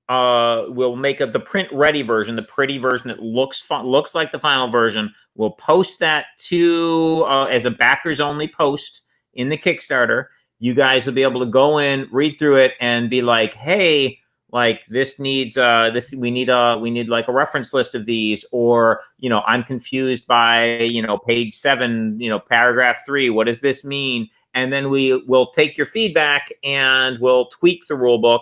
We'll make the print ready version, the pretty version that looks like the final version. We'll post that as a backers only post in the Kickstarter. You guys will be able to go in, read through it, and be like, hey, this needs we need like a reference list of these, or I'm confused by page 7, paragraph 3. What does this mean? And then we will take your feedback and we'll tweak the rulebook.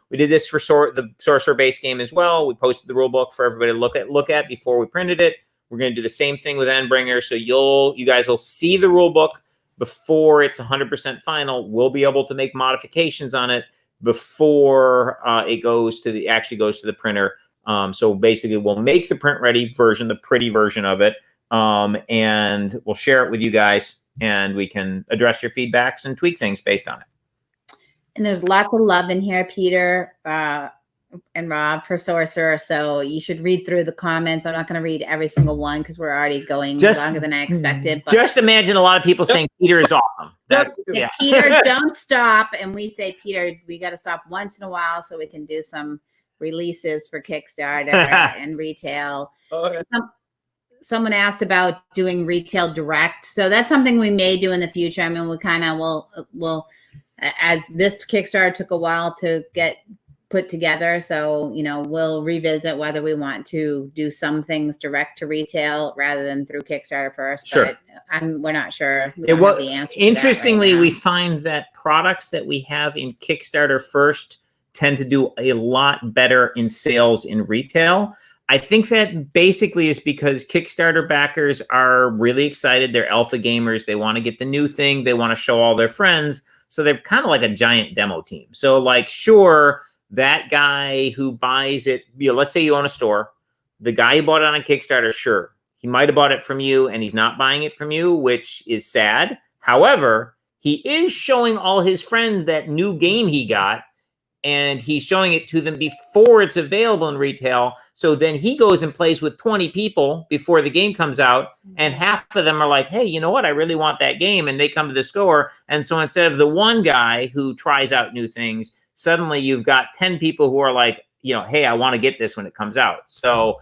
We did this for the Sorcerer base game as well. We posted the rulebook for everybody to look at before we printed it. We're going to do the same thing with Endbringer. So you guys will see the rulebook before it's 100% final. We'll be able to make modifications on it before it goes to the printer. So basically, we'll make the print ready version, the pretty version of it, and we'll share it with you guys, and we can address your feedbacks and tweak things based on it. And there's lots of love in here, Peter and Rob, for Sorcerer. So you should read through the comments. I'm not going to read every single one because we're already going longer than I expected. But just imagine a lot of people saying Peter is awesome. Peter, don't stop. And we say, Peter, we got to stop once in a while so we can do some releases for Kickstarter and retail. Okay. Someone asked about doing retail direct. So that's something we may do in the future. I mean, we kind of will as this Kickstarter took a while to get put together. So, we'll revisit whether we want to do some things direct to retail rather than through Kickstarter first. Sure. But we're not sure. We don't have the answer to interestingly, that right now. We find that products that we have in Kickstarter first tend to do a lot better in sales in retail. I think that basically is because Kickstarter backers are really excited. They're alpha gamers. They want to get the new thing. They want to show all their friends. So they're kind of like a giant demo team. So sure, that guy who buys it, let's say you own a store, the guy who bought it on a Kickstarter, sure, he might have bought it from you and he's not buying it from you, which is sad. However, he is showing all his friends that new game he got, and he's showing it to them before it's available in retail. So then he goes and plays with 20 people before the game comes out, and half of them are like, hey, you know what? I really want that game. And they come to the store. And so instead of the one guy who tries out new things, suddenly you've got 10 people who are like, hey, I want to get this when it comes out. So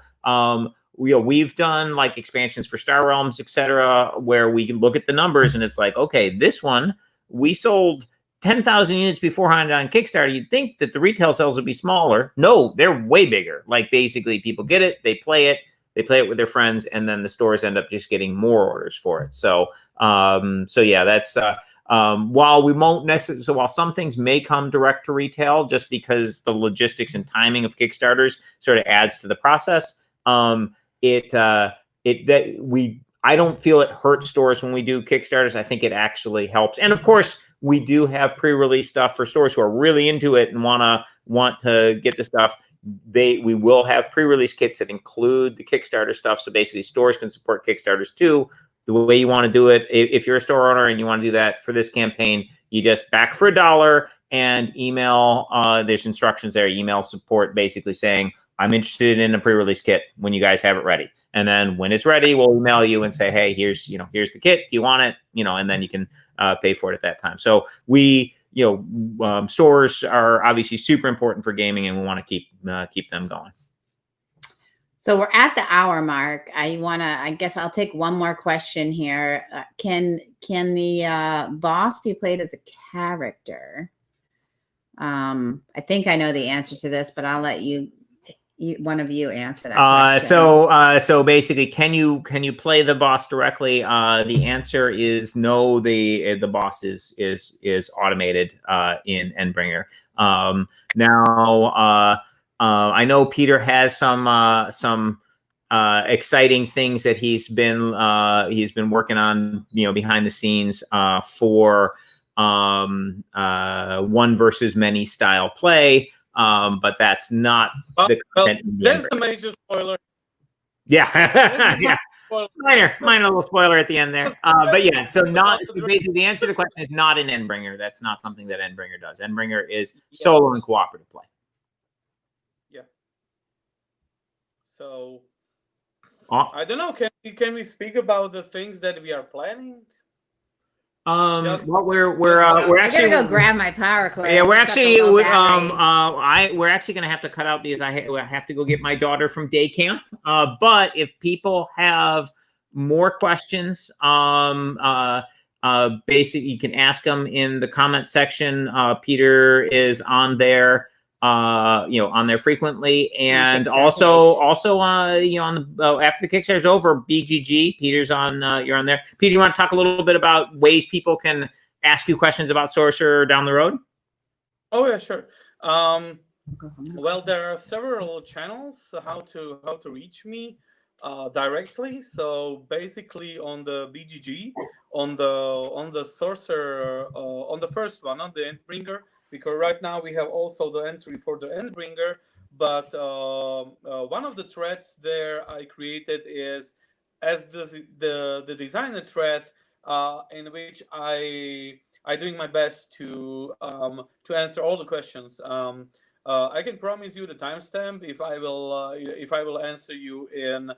we've done like expansions for Star Realms, etc., where we can look at the numbers and it's like, okay, this one we sold 10,000 units beforehand on Kickstarter. You'd think that the retail sales would be smaller. No, they're way bigger. Like basically people get it, they play it with their friends, and then the stores end up just getting more orders for it. So, so yeah, that's while we won't necessarily, so while some things may come direct to retail, just because the logistics and timing of Kickstarters sort of adds to the process, I don't feel it hurts stores when we do Kickstarters. I think it actually helps. And of course, we do have pre-release stuff for stores who are really into it and want to get the stuff. We will have pre-release kits that include the Kickstarter stuff. So basically stores can support Kickstarters too. The way you want to do it, if you're a store owner and you want to do that for this campaign, you just back for $1 and email, there's instructions there, email support basically saying, I'm interested in a pre-release kit when you guys have it ready. And then when it's ready, we'll email you and say, hey, here's the kit. Do you want it? And then you can pay for it at that time. So stores are obviously super important for gaming, and we want to keep them going. So we're at the hour mark. I guess I'll take one more question here. Can the boss be played as a character? I think I know the answer to this, but I'll let one of you answer that question. So basically, can you play the boss directly? The answer is no. The boss is automated in Endbringer. Now, I know Peter has some exciting things that he's been working on, behind the scenes for one versus many style play. But that's not the content. There's the major spoiler. Yeah, yeah. Minor little spoiler at the end there. But yeah, so basically the answer to the question is not in Endbringer. That's not something that Endbringer does. Endbringer is solo and cooperative play. Yeah. So I don't know. Can we speak about the things that we are planning? Well, we're actually gonna go grab my power cord. Yeah, we're actually we're actually gonna have to cut out because I have to go get my daughter from day camp. But if people have more questions, basically you can ask them in the comment section. Peter is on there. On there frequently, and also on the after the Kickstarter's over, BGG, Peter's on. You're on there. Peter, you want to talk a little bit about ways people can ask you questions about Sorcerer down the road? Oh yeah, sure. Well, there are several channels how to reach me directly. So basically, on the BGG, on the Sorcerer, on the first one, on the Endbringer. Because right now we have also the entry for the Endbringer, but one of the threads there I created is as the designer thread, in which I doing my best to answer all the questions. I can promise you the timestamp if I will answer you in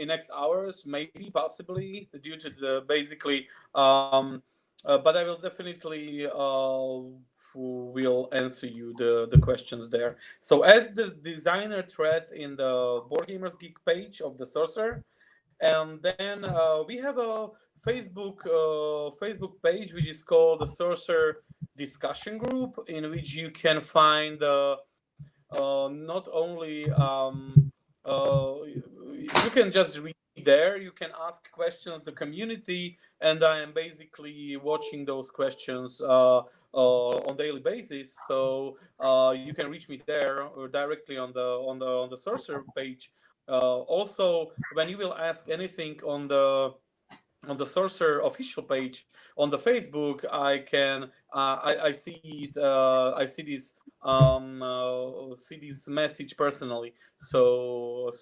next hours, maybe possibly due to the basically, but I will definitely. Will answer you the questions there. So as the designer thread in the Board Gamers Geek page of the Sorcerer, and then we have a Facebook page which is called the Sorcerer Discussion Group, in which you can find not only you can just read there, you can ask questions the community, and I am basically watching those questions on daily basis. So you can reach me there or directly on the Sorcerer page. Also, when you will ask anything on the Sorcerer official page on the Facebook, I can I see this message personally. So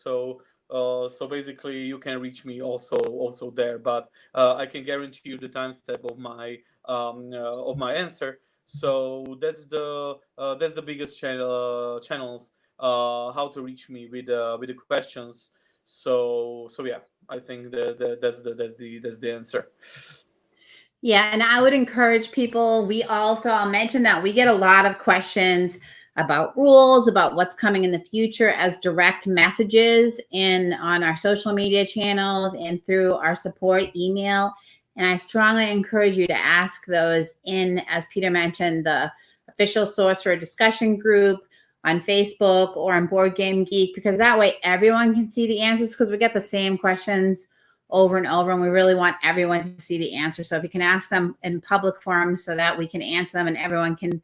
basically you can reach me also there, but I can guarantee you the timestamp of my answer. So that's the biggest channels how to reach me with the questions. So yeah, I think that's the answer. Yeah, and I would encourage people. I'll mention that we get a lot of questions about rules, about what's coming in the future as direct messages on our social media channels and through our support email. And I strongly encourage you to ask those in, as Peter mentioned, the official Sorcerer discussion group on Facebook or on Board Game Geek, because that way everyone can see the answers, because we get the same questions over and over, and we really want everyone to see the answer. So if you can ask them in public forums so that we can answer them and everyone can,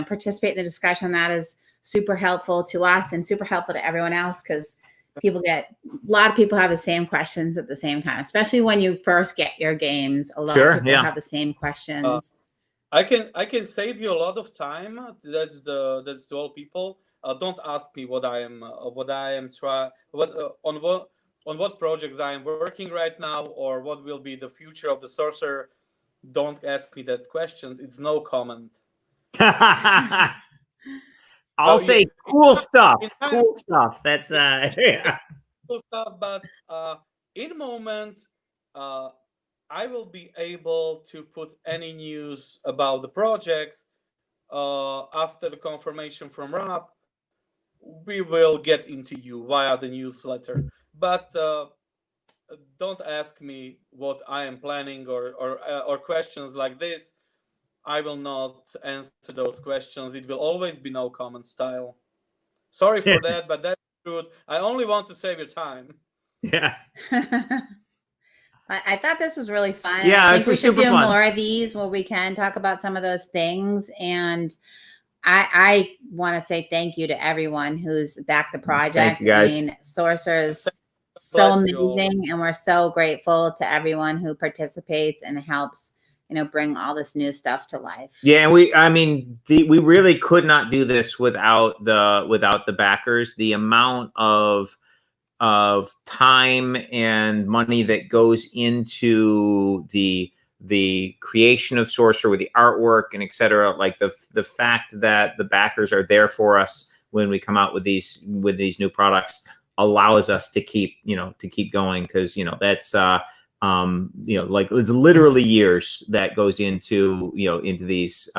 participate in the discussion, that is super helpful to us and super helpful to everyone else, because a lot of people have the same questions at the same time, especially when you first get your games. A lot of people have the same questions. I can save you a lot of time. That's to all people. Don't ask me what I am on what projects I am working right now, or what will be the future of the Sorcerer. Don't ask me that question. It's no comment. I'll say cool stuff. Cool stuff. That's yeah. Cool stuff. But in moment, I will be able to put any news about the projects after the confirmation from Rob. We will get into you via the newsletter. But don't ask me what I am planning or questions like this. I will not answer those questions. It will always be no comment style. Sorry for that, but that's true. I only want to save your time. Yeah. I thought this was really fun. Yeah, I think we should do fun. more of these where we can talk about some of those things. And I want to say thank you to everyone who's backed the project. Thank you, guys. I mean, Sorcerer's so amazing, and we're so grateful to everyone who participates and helps, bring all this new stuff to life. Yeah, and we really could not do this without the backers. The amount of time and money that goes into the creation of Sorcerer, with the artwork and etc. Like the fact that the backers are there for us when we come out with these new products allows us to keep going, because that's like it's literally years that goes into these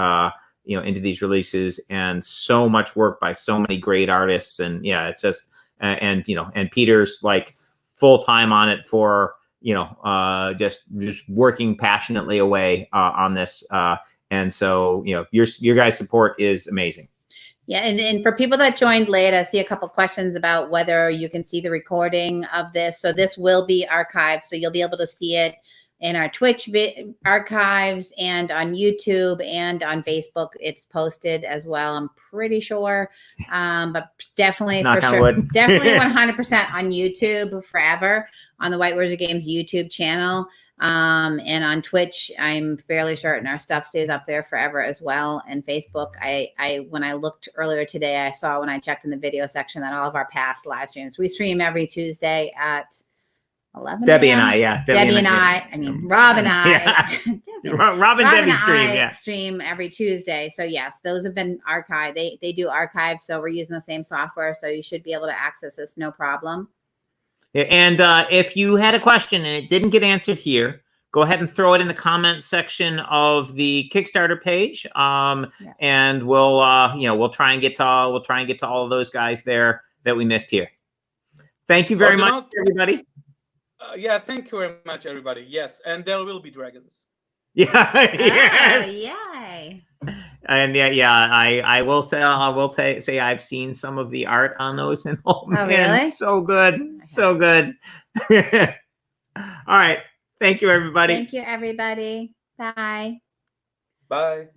releases, and so much work by so many great artists. And yeah, it's just and Peter's like full time on it for just working passionately away on this, and so your guys' support is amazing. Yeah, and for people that joined late, I see a couple questions about whether you can see the recording of this. So this will be archived, so you'll be able to see it in our Twitch archives and on YouTube and on Facebook. It's posted as well, I'm pretty sure. But definitely definitely 100% on YouTube forever, on the White Wizard Games YouTube channel. And on Twitch, I'm fairly certain our stuff stays up there forever as well. And Facebook, when I looked earlier today, I saw when I checked in the video section that all of our past live streams, we stream every Tuesday at 11 Debbie and I, yeah. Debbie and I, Rob and I. Yeah. Rob and Debbie stream, yeah. Stream every Tuesday. So yes, those have been archived. They do archive, so we're using the same software, so you should be able to access this no problem. And if you had a question and it didn't get answered here, go ahead and throw it in the comments section of the Kickstarter page, and we'll try and get to all of those guys there that we missed here. Thank you very much, everybody. Yeah, thank you very much, everybody. Yes, and there will be dragons. Yeah. Yes. Yay. And I will say I've seen some of the art on those, and man, really? So good, okay. So good. All right, thank you, everybody. Thank you, everybody. Bye. Bye.